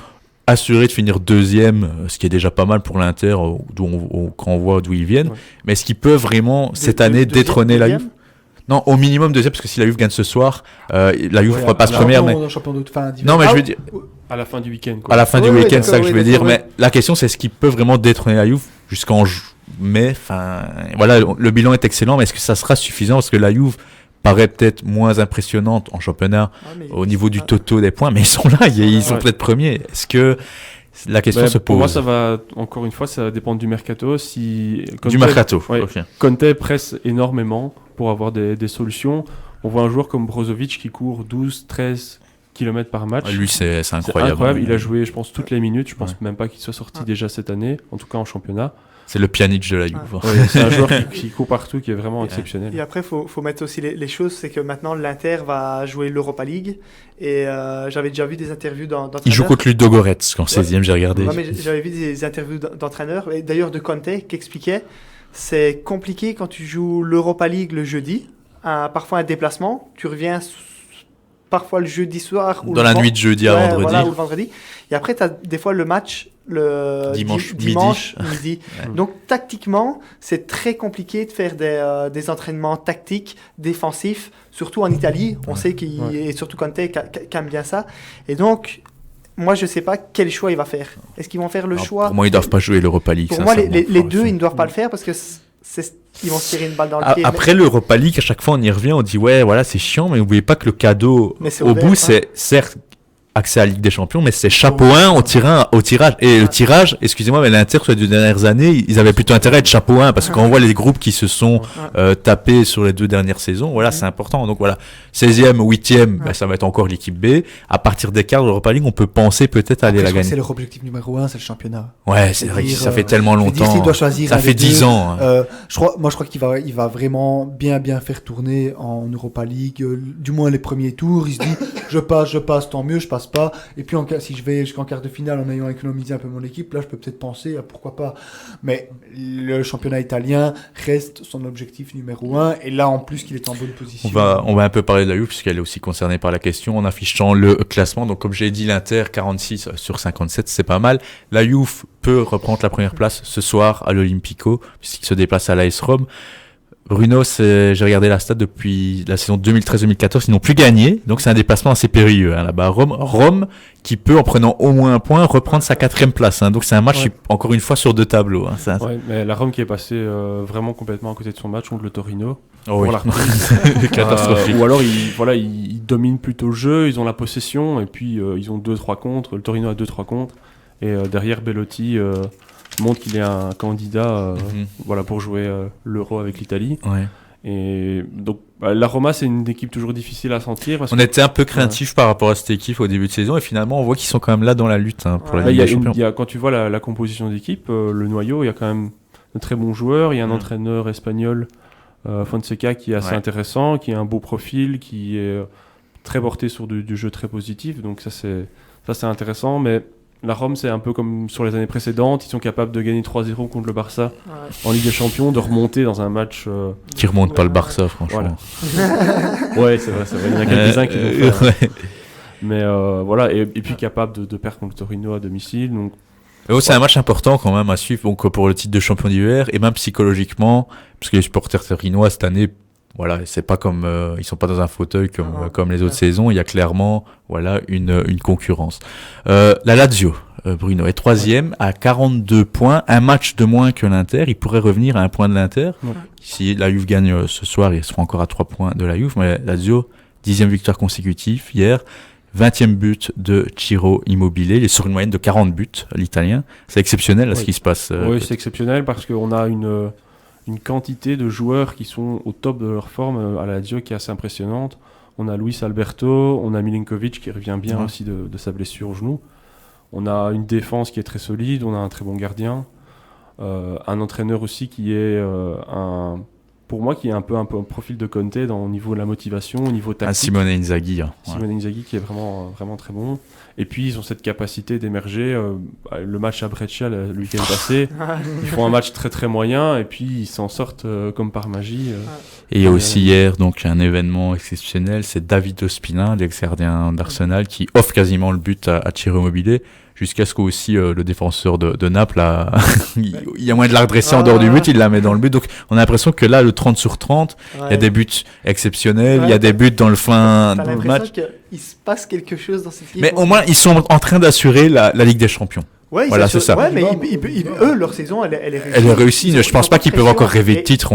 S1: assurés de finir deuxième, ce qui est déjà pas mal pour l'Inter, quand on voit d'où ils viennent. Mais est-ce qu'ils peuvent vraiment, cette année, détrôner la Juve ? Non, au minimum deuxième, parce que si la Juve gagne ce soir, la Juve passe première. Mais...
S3: Non,
S1: mais je veux dire...
S2: À la fin du week-end.
S1: À la fin du week-end, c'est ça que je veux dire. Mais la question, c'est est-ce qu'ils peuvent vraiment détrôner la Juve jusqu'en mai ? Le bilan est excellent, mais est-ce que ça sera suffisant ? Parce que la Juve paraît peut-être moins impressionnante en championnat au niveau du toto des points, mais ils sont là, ils sont peut-être premiers. Est-ce que la question se pose ?
S2: Pour moi, ça va, encore une fois, ça va dépendre du mercato. Conte presse énormément pour avoir des solutions. On voit un joueur comme Brozovic qui court 12, 13 km par match.
S1: Lui, c'est
S2: C'est
S1: incroyable.
S2: incroyable. Il a joué, je pense, toutes les minutes. Je pense
S1: Ouais.
S2: même pas qu'il soit sorti déjà cette année, en tout cas en championnat.
S1: C'est le Pjanic de la Juve.
S2: Ouais, c'est un joueur qui court partout, qui est vraiment exceptionnel.
S4: Et après, faut mettre aussi les choses, c'est que maintenant l'Inter va jouer l'Europa League. Et j'avais déjà vu des interviews d'entraîneurs.
S1: Il joue contre Ludogorets en 16e, j'ai regardé.
S4: Ouais, mais j'avais vu des interviews d'entraîneurs, et d'ailleurs de Conte, qui expliquait c'est compliqué quand tu joues l'Europa League le jeudi, parfois un déplacement, tu reviens parfois le jeudi soir ou
S1: Dans la nuit de jeudi à vendredi.
S4: Voilà, ou le vendredi. Et après, tu as des fois le match le
S1: Dimanche
S4: midi.
S2: Ouais.
S4: Donc tactiquement, c'est très compliqué de faire des entraînements tactiques, défensifs, surtout en Italie. On sait qu'il et surtout Conte qui aime bien ça. Et donc, moi, je ne sais pas quel choix il va faire. Est-ce qu'ils vont faire le
S1: Alors,
S4: choix
S1: pour moi, ils doivent pas jouer l'Europa League.
S4: Pour moi, les
S1: sincèrement.
S4: deux, ils ne doivent pas le faire parce que ils vont se tirer une balle dans le pied.
S1: Après l'Europa League, à chaque fois on y revient, on dit ouais, voilà, c'est chiant, mais n'oubliez pas que le cadeau
S4: Mais c'est
S1: au
S4: ouvert,
S1: bout,
S4: hein.
S1: c'est certes accès à la Ligue des Champions, mais c'est chapeau 1 au tirage. Et le tirage, excusez-moi, mais l'Inter sur les 2 dernières années, ils avaient plutôt intérêt à être chapeau 1 parce que quand on voit les groupes qui se sont tapés sur les 2 dernières saisons, voilà, c'est important. Donc voilà, 16e, 8e, bah, ça va être encore l'équipe B. À partir des quarts de l'Europa League, on peut penser peut-être aller la
S3: C'est
S1: gagner.
S3: leur objectif numéro 1, c'est le championnat.
S1: Ouais, c'est vrai que ça fait tellement
S3: Je veux dire,
S1: longtemps.
S3: s'il doit choisir
S1: Ça
S3: un
S1: fait
S3: des
S1: 10
S3: deux,
S1: ans.
S3: je crois qu'il va vraiment bien faire tourner en Europa League, du moins les premiers tours. Il se dit, je passe, tant mieux, je passe pas. Et puis si je vais jusqu'en quart de finale en ayant économisé un peu mon équipe, là je peux peut-être penser à pourquoi pas. Mais le championnat italien reste son objectif numéro 1. Et là en plus qu'il est en bonne position.
S1: On va un peu parler de la Juve puisqu'elle est aussi concernée par la question en affichant le classement. Donc comme j'ai dit, l'Inter 46 sur 57, c'est pas mal. La Juve peut reprendre la première place ce soir à l'Olympico puisqu'il se déplace à l'AS Rome. Bruno, j'ai regardé la stat depuis la saison 2013-2014, ils n'ont plus gagné, donc c'est un déplacement assez périlleux là-bas. Rome qui peut, en prenant au moins un point, reprendre sa 4e place. Donc c'est un match, encore une fois, sur 2 tableaux.
S2: Ouais, mais la Rome qui est passée vraiment complètement à côté de son match contre le Torino.
S1: Oh oui.
S2: Pour la reprise.
S1: Catastrophique.
S2: Ou alors ils dominent plutôt le jeu, ils ont la possession, et puis ils ont 2-3 contre. Le Torino a 2-3 contre. Et derrière, Belotti montre qu'il est un candidat pour jouer l'Euro avec l'Italie.
S1: Ouais.
S2: Et donc la Roma, c'est une équipe toujours difficile à sentir. Parce
S1: on était un peu craintif par rapport à cette équipe au début de saison et finalement on voit qu'ils sont quand même là dans la lutte pour la Ligue des Champions.
S2: Quand tu vois la composition d'équipe, le noyau, il y a quand même de très bons joueurs. Il y a un entraîneur espagnol, Fonseca, qui est assez intéressant, qui a un beau profil, qui est très porté sur du jeu très positif. Donc ça c'est intéressant, mais la Rome, c'est un peu comme sur les années précédentes. Ils sont capables de gagner 3-0 contre le Barça en Ligue des Champions, de remonter dans un match...
S1: Qui remonte pas le Barça, franchement.
S2: Voilà. Ouais, c'est vrai. Il y en a quelques-uns qui l'ont fait. Mais voilà, et puis capable de perdre contre le Torino à domicile. Donc...
S1: c'est un match important quand même à suivre donc, pour le titre de champion d'hiver, et même psychologiquement, parce que les supporters torinois cette année... Voilà, c'est pas comme ils sont pas dans un fauteuil comme les autres saisons. Il y a clairement une concurrence. La Lazio, Bruno, est 3e à 42 points, un match de moins que l'Inter. Il pourrait revenir à un point de l'Inter. Si la Juve gagne ce soir, il sera encore à 3 points de la Juve. Mais la Lazio, 10e victoire consécutive hier, 20e but de Ciro Immobile. Il est sur une moyenne de 40 buts, l'Italien. C'est exceptionnel ce qui se passe.
S2: Oui, c'est exceptionnel parce qu'on a une quantité de joueurs qui sont au top de leur forme à la Lazio qui est assez impressionnante. On a Luis Alberto, on a Milinkovic qui revient bien aussi de sa blessure au genou. On a une défense qui est très solide, on a un très bon gardien. Un entraîneur aussi qui est pour moi qui est un peu un profil de Conte au niveau de la motivation, au niveau tactique.
S1: Simone Inzaghi.
S2: Simone Inzaghi qui est vraiment très bon. Et puis ils ont cette capacité d'émerger. Le match à Brescia le week-end passé, ils font un match très très moyen et puis ils s'en sortent comme par magie.
S1: Et il y a aussi hier donc un événement exceptionnel, c'est David Ospina, l'ex-gardien d'Arsenal, qui offre quasiment le but à Ciro Immobile. Jusqu'à ce qu'aussi le défenseur de Naples, il y a moyen de la redresser en dehors du but, il la met dans le but. Donc on a l'impression que là, le 30 sur 30, il y a des buts exceptionnels, il y a des buts dans le fin du match.
S4: T'as l'impression qu'il se passe quelque chose dans cette équipe.
S1: Mais au moins, ils sont en train d'assurer la Ligue des Champions.
S4: Ouais,
S1: voilà, c'est ça.
S4: Ouais, mais eux, leur saison, elle est réussie.
S1: Elle est réussie. Je pense pas qu'ils peuvent encore rêver de titre.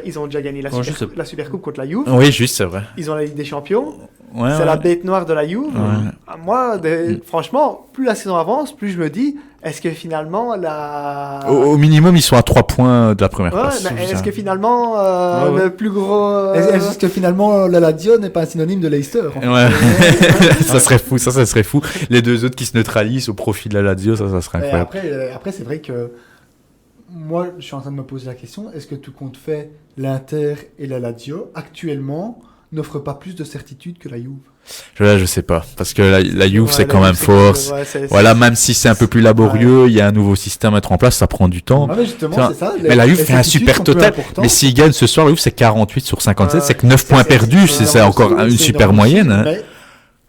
S4: Ils ont déjà gagné la Supercoupe contre la Juve.
S1: Oui, juste, c'est vrai.
S4: Ils ont la Ligue des Champions.
S1: Ouais,
S4: c'est
S1: ouais.
S4: la bête noire de la Juve.
S1: Ouais.
S4: Moi, franchement, plus la saison avance, plus je me dis, est-ce que finalement la...
S1: Au minimum, ils sont à 3 points de la première
S4: Ouais,
S1: place.
S4: mais est-ce que finalement
S2: Ouais.
S4: le plus gros...
S3: Est-ce que finalement la Lazio n'est pas un synonyme de Leicester en fait?
S1: Ouais. Ça serait fou, ça serait fou. Les deux autres qui se neutralisent au profit de la Lazio, ça serait
S3: Et
S1: incroyable.
S3: après, c'est vrai que moi, je suis en train de me poser la question, est-ce que tout compte fait, l'Inter et la Lazio, actuellement, n'offrent pas plus de certitude que la Juve?
S1: Je sais pas, parce que la Juve,
S4: Ouais,
S1: c'est
S4: la
S1: quand
S4: Juve,
S1: même
S4: c'est
S1: fort. Voilà, même si c'est un peu plus laborieux, il y a un nouveau système à mettre en place, ça prend du temps.
S3: Ouais, mais justement,
S1: Tiens,
S3: c'est ça.
S1: Mais la Juve
S3: les
S1: fait un
S3: certitudes
S1: super
S3: sont peu
S1: total.
S3: importantes.
S1: Mais s'ils gagnent ce soir, la Juve, c'est 48 sur 57, c'est que 9
S4: ça,
S1: points
S4: c'est-
S1: perdus,
S4: c'est
S1: c'est
S3: énorme
S1: encore
S3: aussi,
S1: une
S3: c'est
S1: super
S3: énorme
S1: moyenne.
S3: aussi,
S1: Hein.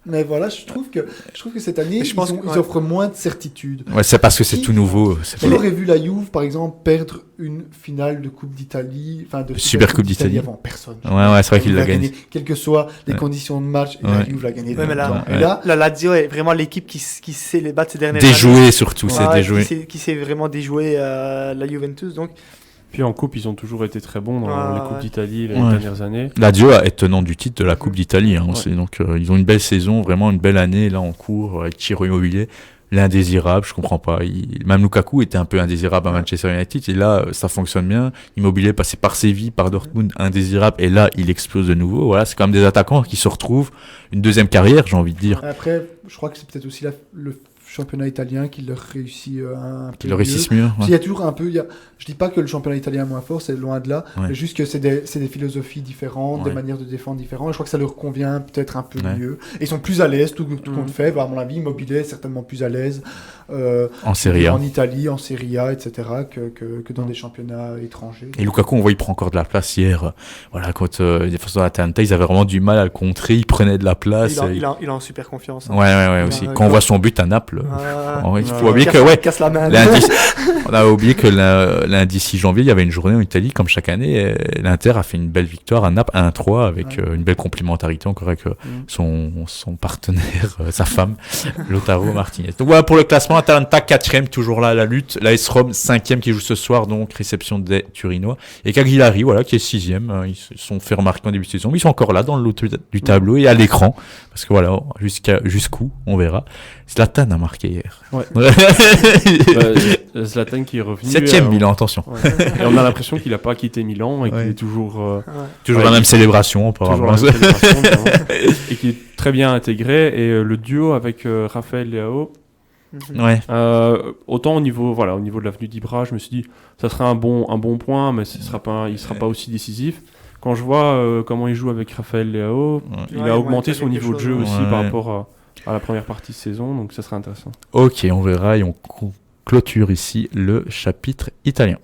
S3: Mais voilà, je trouve que cette année,
S4: je pense
S3: ils
S4: que-
S3: offrent moins de certitude.
S1: Ouais, c'est parce que c'est
S3: Qui-
S1: tout nouveau. C'est
S3: Qui
S1: pas-
S3: aurait vu la Juve, par exemple, perdre une finale de Coupe d'Italie, enfin de
S1: Super Coupe d'Italie.
S3: avant? Personne.
S1: Ouais, c'est vrai qu'il
S3: Il
S1: l'a gagné.
S3: Quelles que soient les
S1: Ouais.
S3: conditions de match, et
S1: Ouais.
S3: la Juve l'a gagné.
S4: Ouais, mais là-
S3: tout le temps.
S1: Ouais.
S3: Et là,
S4: La Lazio est vraiment l'équipe qui sait les battre ces dernières années.
S1: Déjoué surtout, c'est
S4: Ouais,
S1: déjoué.
S4: qui sait vraiment déjouer la Juventus. Donc,
S2: Puis en coupe, ils ont toujours été très bons dans les
S4: Ouais.
S2: Coupes d'Italie les
S1: Ouais.
S2: dernières années.
S1: Lazio est tenant du titre de la Coupe d'Italie. Hein,
S2: Ouais.
S1: aussi. Donc, ils ont une belle saison, vraiment une belle année là en cours avec Ciro Immobilier. L'indésirable, je comprends pas. Même Lukaku était un peu indésirable à Manchester United. Et là, ça fonctionne bien. Immobilier passé par Séville, par Dortmund, indésirable. Et là, il explose de nouveau. Voilà, c'est quand même des attaquants qui se retrouvent une deuxième carrière, j'ai envie de dire.
S3: après, je crois que c'est peut-être aussi le championnat italien qui leur réussit un peu
S1: Qui le
S3: mieux.
S1: réussissent mieux.
S3: Parce qu'il y a toujours un peu, je dis pas que le championnat italien est moins fort, c'est loin de là,
S1: Ouais.
S3: mais juste que c'est des philosophies différentes,
S1: Ouais.
S3: des manières de défendre différentes. Et je crois que ça leur convient peut-être un peu
S1: Ouais.
S3: mieux. Et ils sont plus à l'aise, tout
S4: Mhm.
S3: compte fait. Bah, à mon avis, Immobilier est certainement plus à l'aise
S1: En Serie A.
S3: en Italie, en Serie A, etc., que dans des championnats étrangers.
S1: Et Lukaku, on voit, il prend encore de la place hier. Voilà, quand les défenseurs d'Atalanta, ils avaient vraiment du mal à le contrer. Il prenait de la place.
S4: il a en super confiance. hein.
S1: Ouais, aussi.
S4: Ouais,
S1: Quand on voit son but à Naples, il faut oublier que,
S4: Casse la main.
S1: lundi, on a oublié que lundi 6 janvier, il y avait une journée en Italie, comme chaque année. Et l'Inter a fait une belle victoire à Naples, 1-3, avec une belle complémentarité encore avec son partenaire, sa femme, Lautaro Martinez. Donc voilà pour le classement. Atalanta 4e, toujours là à la lutte. L'AS Rome 5e qui joue ce soir, donc réception des Turinois. Et Cagliari, voilà, qui est 6e. Ils se sont fait remarquer en début de saison, mais ils sont encore là dans le haut du tableau et à l'écran. Parce que voilà, jusqu'où, on verra. Zlatan a marqué hier.
S2: Ouais. Zlatan qui est revenu.
S1: 7e Milan, attention.
S2: Ouais. Et on a l'impression qu'il n'a pas quitté Milan et qu'il
S1: Ouais.
S2: est toujours.
S1: Toujours
S2: Ouais,
S1: la même
S2: il-
S1: célébration,
S2: toujours
S1: apparemment.
S2: la même célébration, évidemment. Et qui est très bien intégré. Et le duo avec Raphaël Leao,
S4: Mhm.
S1: Ouais.
S2: autant au niveau de l'avenue d'Ibra, je me suis dit ça serait un bon point, mais il sera pas aussi décisif. Quand je vois comment il joue avec Raphaël Leao, il
S4: Ouais,
S2: a
S4: il
S2: augmenté
S4: manque
S2: son
S4: quelque
S2: niveau de
S4: chose,
S2: jeu
S4: ouais.
S2: aussi
S1: Ouais.
S2: par rapport à la première partie de saison, donc ça serait intéressant.
S1: Ok, on verra et on clôture ici le chapitre italien.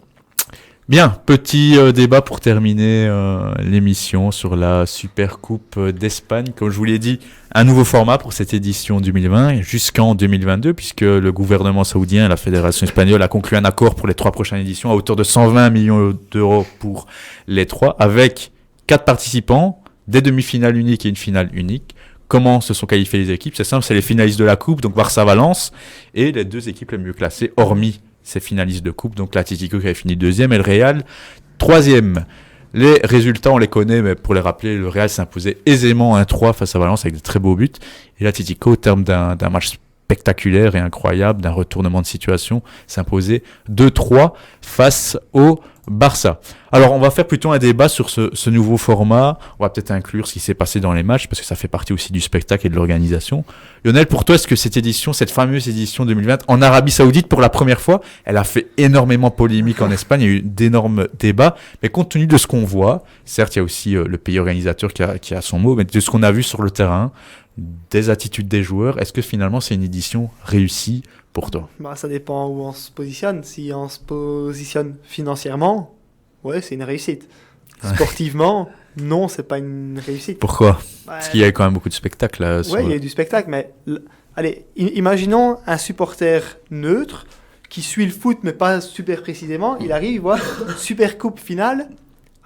S1: Bien, petit débat pour terminer l'émission sur la Super Coupe d'Espagne. Comme je vous l'ai dit, un nouveau format pour cette édition 2020 jusqu'en 2022, puisque le gouvernement saoudien et la Fédération espagnole a conclu un accord pour les 3 prochaines éditions à hauteur de 120 millions d'euros pour les 3, avec 4 participants, des demi-finales uniques et une finale unique. Comment se sont qualifiées les équipes? C'est simple, c'est les finalistes de la Coupe, donc Barça-Valence, et les 2 équipes les mieux classées, hormis ces finalistes de Coupe, donc l'Atlético qui avait fini 2e et le Real 3e. Les résultats, on les connaît, mais pour les rappeler, le Real s'est imposé aisément 1-3 face à Valence avec de très beaux buts, et l'Atlético, au terme d'un match spectaculaire et incroyable, d'un retournement de situation, s'est imposé 2-3 face au Barça. Alors, on va faire plutôt un débat sur ce nouveau format. On va peut-être inclure ce qui s'est passé dans les matchs, parce que ça fait partie aussi du spectacle et de l'organisation. Lionel, pour toi, est-ce que cette fameuse édition 2020, en Arabie Saoudite, pour la première fois, elle a fait énormément polémique en Espagne, il y a eu d'énormes débats, mais compte tenu de ce qu'on voit, certes, il y a aussi le pays organisateur qui a son mot, mais de ce qu'on a vu sur le terrain, des attitudes des joueurs, est-ce que finalement c'est une édition réussie pour toi?
S4: Bah, ça dépend où on se positionne. Si on se positionne financièrement, ouais, c'est une réussite.
S1: Ouais.
S4: Sportivement, non, c'est pas une réussite.
S1: Pourquoi? Parce qu'il y a quand même beaucoup de spectacles là.
S4: Ouais, il y a eu du spectacle, mais allez, imaginons un supporter neutre qui suit le foot, mais pas super précisément. Il arrive, il voit Super Coupe finale,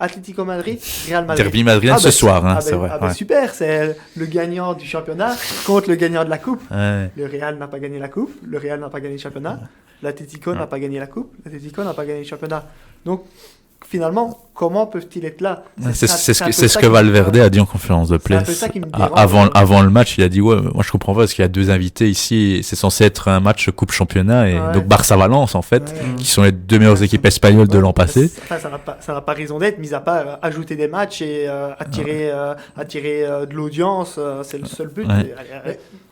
S4: Atlético Madrid, Real Madrid.
S1: Derby madrilène ce soir, hein, c'est vrai. Ouais.
S4: Super, c'est le gagnant du championnat contre le gagnant de la coupe.
S1: Ouais.
S4: Le Real n'a pas gagné la coupe, le Real n'a pas gagné le championnat, l'Atlético n'a pas gagné la coupe, l'Atlético n'a pas gagné le championnat. Donc, finalement, comment peuvent-ils être là?
S1: C'est ce que Valverde a dit en conférence de presse.
S4: C'est un peu ça qui me dérange.
S1: Avant le match, il a dit moi je comprends pas parce qu'il y a 2 invités ici. C'est censé être un match Coupe Championnat et donc Barça-Valence en fait, qui sont les 2 meilleures équipes espagnoles de l'an passé.
S4: Ça n'a pas raison d'être, mis à part ajouter des matchs et attirer de l'audience. C'est le seul but.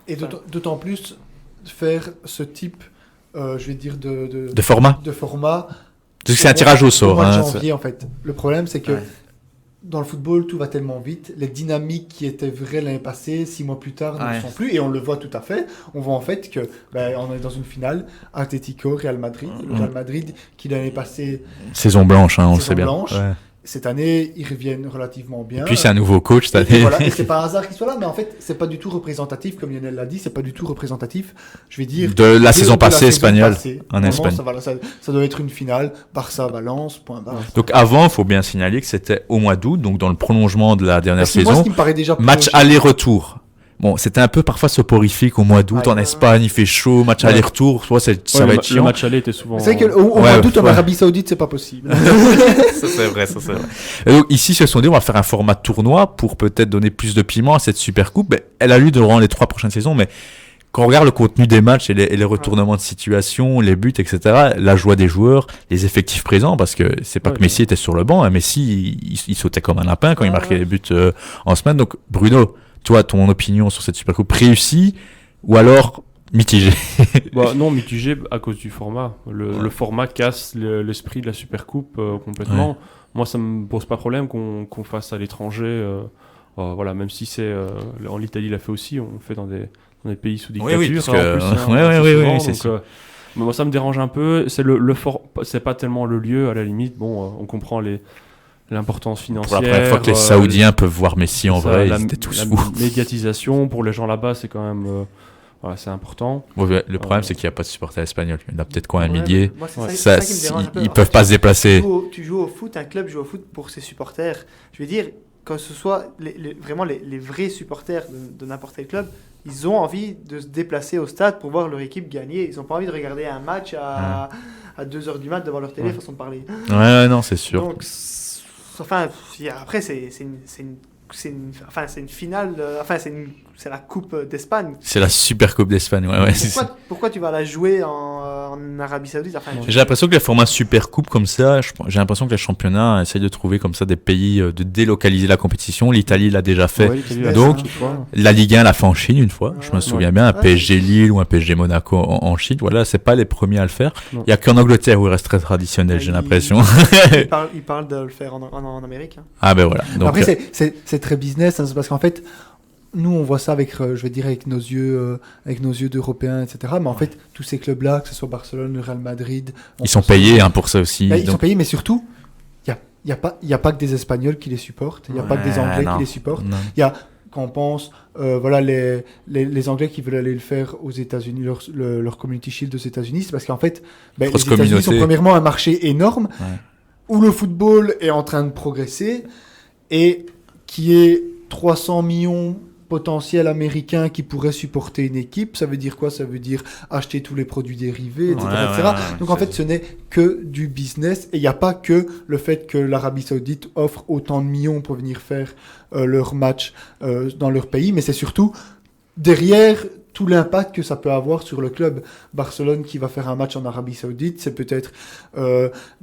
S3: Et d'autant plus faire ce type, je vais dire
S1: de format. Parce que c'est un tirage au sort.
S3: Au mois de janvier, en fait. Le problème, c'est que dans le football, tout va tellement vite. Les dynamiques qui étaient vraies l'année passée, 6 mois plus tard, ne le sont plus. Et on le voit tout à fait. On voit en fait que on est dans une finale Atlético, Real Madrid. Le Real Madrid qui l'année passée...
S1: Saison blanche, on le sait bien.
S3: Cette année, ils reviennent relativement bien.
S1: Et puis c'est un nouveau coach cette année.
S3: Et voilà, et c'est pas un hasard qu'il soit là, mais en fait, c'est pas du tout représentatif, comme Lionel l'a dit, c'est pas du tout représentatif, je vais dire...
S1: De la saison passée espagnole, en Espagne.
S3: Ça doit être une finale, Barça-Valence, point barre.
S1: Donc avant, il faut bien signaler que c'était au mois d'août, donc dans le prolongement de la dernière saison.
S3: Moi, ce qui me paraît déjà
S1: match aller-retour. Bon, c'était un peu parfois soporifique au mois d'août en Espagne, il fait chaud, match aller-retour, ça va être chiant.
S2: Le match aller était souvent...
S3: C'est vrai qu'au mois d'août, en Arabie Saoudite, c'est pas possible.
S1: Ça c'est vrai. Et donc ici, ils se sont dit, on va faire un format tournoi pour peut-être donner plus de piment à cette super coupe. Elle a lieu durant les 3 prochaines saisons, mais quand on regarde le contenu des matchs et les retournements de situation, les buts, etc., la joie des joueurs, les effectifs présents, parce que c'est pas que Messi était sur le banc, hein, Messi, il sautait comme un lapin quand il marquait les buts en semaine. Donc Bruno, toi, ton opinion sur cette Super Coupe, réussie ou alors mitigée?
S2: Non, mitigée à cause du format. Le format casse l'esprit de la Super Coupe complètement. Moi, ça me pose pas problème qu'on fasse à l'étranger. Voilà, même si c'est en l'Italie l'a fait aussi, on fait dans des pays sous dictature.
S1: Oui, parce que c'est ça.
S2: Moi, ça me dérange un peu. C'est pas tellement le lieu à la limite. Bon, on comprend l'importance financière.
S1: Pour la première fois que les Saoudiens peuvent voir Messi en vrai, ils étaient tous fous.
S2: La médiatisation, pour les gens là-bas, c'est quand même c'est important.
S1: Le problème, c'est qu'il n'y a pas de supporters espagnols. Il y en a peut-être quoi, un millier.
S4: Moi, ça qui me dérange un peu.
S1: Ils peuvent pas se déplacer.
S4: Tu joues au foot, un club joue au foot pour ses supporters. Je veux dire, que ce soit vraiment les vrais supporters de n'importe quel club, ils ont envie de se déplacer au stade pour voir leur équipe gagner. Ils n'ont pas envie de regarder un match à 2h du mat devant leur télé, façon de parler.
S1: Non, c'est sûr.
S4: Donc, après, c'est une finale, c'est la Coupe d'Espagne.
S1: C'est la Super Coupe d'Espagne,
S4: pourquoi tu vas la jouer en Arabie Saoudite?
S1: J'ai l'impression que les formats Super Coupe comme ça, j'ai l'impression que les championnats essayent de trouver comme ça des pays, de délocaliser la compétition. L'Italie l'a déjà fait. Donc, la Ligue 1 l'a fait en Chine une fois. Je me souviens bien, un PSG Lille ou un PSG Monaco en Chine. Voilà, c'est pas les premiers à le faire. Il y a qu'en Angleterre où il reste très traditionnel, j'ai l'impression.
S4: Il parle de le faire en Amérique. Hein.
S1: Ah ben voilà. Donc,
S3: après, c'est très business, hein, c'est parce qu'en fait, nous on voit ça avec, je vais dire, avec nos yeux d'Européens, etc. Mais en fait, tous ces clubs-là, que ce soit Barcelone, le Real Madrid,
S1: ils sont payés pour ça aussi.
S3: Ils sont payés, mais surtout, il y a pas que des Espagnols qui les supportent, il y a pas que des Anglais qui les supportent. Il y a, quand on pense, les Anglais qui veulent aller le faire aux États-Unis, leur Community Shield aux États-Unis, c'est parce qu'en fait, les États-Unis sont premièrement un marché énorme où le football est en train de progresser et qui est 300 millions potentiels américains qui pourraient supporter une équipe. Ça veut dire quoi? Ça veut dire acheter tous les produits dérivés, etc. Donc en fait, ce n'est que du business. Et il n'y a pas que le fait que l'Arabie Saoudite offre autant de millions pour venir faire leur match dans leur pays, mais c'est surtout derrière tout l'impact que ça peut avoir sur le club. Barcelone qui va faire un match en Arabie Saoudite, c'est peut-être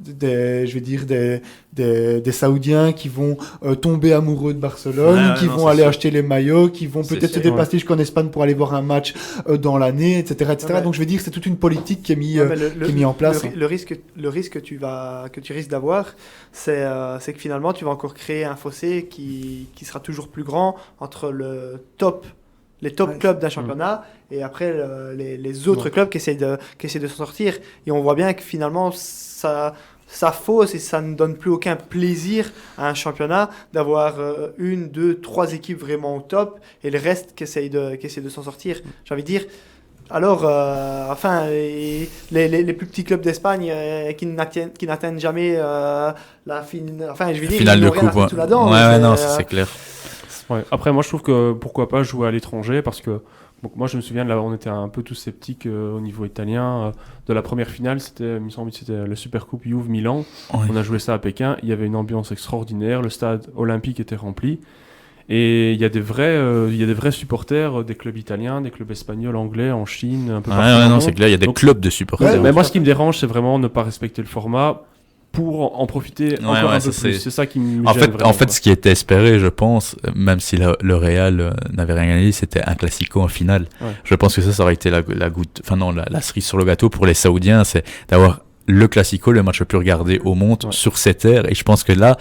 S3: des Saoudiens qui vont tomber amoureux de Barcelone, qui vont aller acheter les maillots, qui vont peut-être se déplacer jusqu'en Espagne pour aller voir un match dans l'année, etc. Donc je veux dire, c'est toute une politique qui est mise en place.
S4: Le risque que tu risques d'avoir, c'est que finalement tu vas encore créer un fossé qui sera toujours plus grand entre les top clubs d'un championnat et après les autres clubs qui essaient de s'en sortir. Et on voit bien que finalement ça fausse et ça ne donne plus aucun plaisir à un championnat d'avoir 1, 2, 3 équipes vraiment au top et le reste qui essaient de s'en sortir. J'ai envie de dire, alors, les plus petits clubs d'Espagne qui n'atteignent jamais la finale de coupe.
S1: Non, c'est clair.
S2: Ouais. Après, moi, je trouve que pourquoi pas jouer à l'étranger parce que donc, moi, je me souviens, là, on était un peu tous sceptiques au niveau italien. De la première finale, il me semble que c'était le Supercoupe Juve Milan.
S1: Ouais.
S2: On a joué ça à Pékin. Il y avait une ambiance extraordinaire. Le stade olympique était rempli. Et il y a des vrais supporters des clubs italiens, des clubs espagnols, anglais, en Chine, un peu partout.
S1: Ouais,
S2: dans le
S1: non,
S2: monde.
S1: c'est clair, il y a des
S2: Donc,
S1: clubs de supporters.
S3: Ouais,
S2: Mais moi, ce qui me dérange, c'est vraiment ne pas respecter le format pour en profiter encore un peu
S1: c'est-
S2: plus. C'est ça qui me
S1: En
S2: gêne
S1: fait,
S2: vraiment,
S1: en fait,
S2: quoi.
S1: ce qui était espéré, je pense, même si le Real n'avait rien gagné, c'était un classico en finale.
S2: Ouais.
S1: Je pense que ça aurait été la goutte, enfin non, la cerise sur le gâteau pour les Saoudiens, c'est d'avoir le classico, le match le plus regardé au monde,
S2: Ouais.
S1: sur cette terre. Et je pense que là,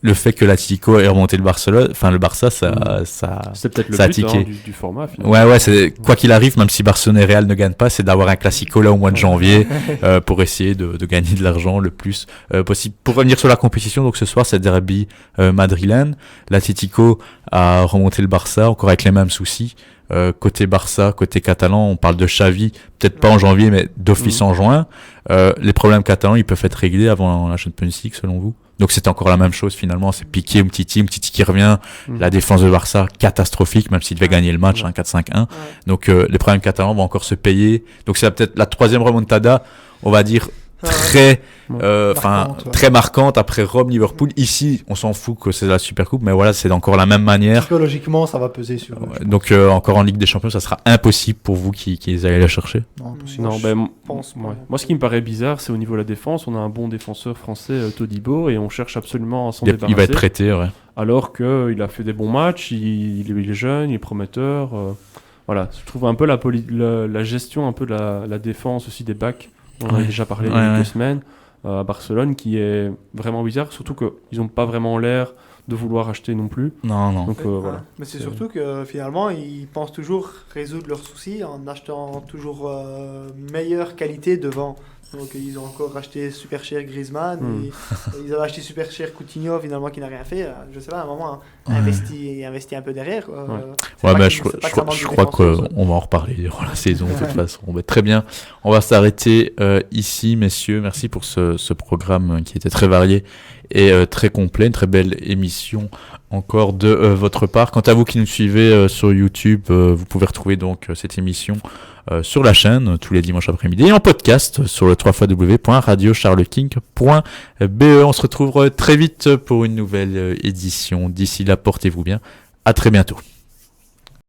S1: le fait que l'Atlético ait remonté le Barça, ça
S2: C'est peut-être le
S1: ça a
S2: but
S1: tiqué.
S2: du format, finalement.
S1: Ouais, c'est quoi qu'il arrive, même si Barcelone et Real ne gagnent pas, c'est d'avoir un classico là au mois de janvier pour essayer de gagner de l'argent le plus possible. Pour revenir sur la compétition, donc ce soir c'est derby madrilène. L'Atlético a remonté le Barça, encore avec les mêmes soucis. Côté Barça, côté catalan, on parle de Xavi, peut-être pas en janvier, mais d'office en juin. Les problèmes catalans, ils peuvent être réglés avant la Champions League, selon vous? Donc c'est encore la même chose finalement, c'est Piqué, Umtiti qui revient, la défense de Barça catastrophique, même s'il devait gagner le match, 4-5-1. Donc les problèmes catalans vont encore se payer. Donc c'est peut-être la troisième remontada, on va dire très
S3: Marquante, ouais.
S1: très marquante après Rome, Liverpool. Ici, on s'en fout que c'est la Supercoupe, mais voilà, c'est encore la même manière.
S3: Psychologiquement, ça va peser sur eux. je
S1: Donc encore en Ligue des Champions, ça sera impossible pour vous qui allez la chercher.
S3: pense. Non, impossible.
S2: Non,
S4: Moi,
S2: ben,
S4: je pense pas.
S2: ouais. Moi, ce qui me paraît bizarre, c'est au niveau de la défense. On a un bon défenseur français, Todibo, et on cherche absolument à s'en
S1: Il
S2: débarrasser.
S1: va être prêté, ouais.
S2: Alors qu'il a fait des bons matchs, il est jeune, il est prometteur. Voilà, je trouve un peu la gestion un peu de la défense aussi des backs. On en a
S1: Ouais.
S2: déjà parlé il y
S1: Ouais,
S2: a
S1: ouais.
S2: quelques semaines à Barcelone, qui est vraiment bizarre, surtout qu'ils n'ont pas vraiment l'air de vouloir acheter non plus.
S1: Non.
S2: Donc
S4: Ouais.
S2: voilà.
S4: Mais c'est surtout que finalement, ils pensent toujours résoudre leurs soucis en achetant toujours meilleure qualité devant. Donc ils ont encore acheté super cher Griezmann, et ils avaient acheté super cher Coutinho finalement qui n'a rien fait. Je sais pas, à un moment, investi un peu derrière. Quoi.
S2: Ouais.
S4: C'est
S1: Ouais,
S4: pas
S1: mais
S4: qu'il-
S1: je
S4: c'est pas que ça manque de
S1: crois
S4: défenseurs,
S1: qu'on va en reparler durant la saison de toute façon. Mais très bien. On va s'arrêter ici, messieurs. Merci pour ce programme qui était très varié et très complet. Une très belle émission encore de votre part. Quant à vous qui nous suivez sur YouTube, vous pouvez retrouver donc cette émission sur la chaîne tous les dimanches après-midi et en podcast sur le www.radiocharleking.be. On se retrouve très vite pour une nouvelle édition. D'ici là, portez-vous bien. À très bientôt.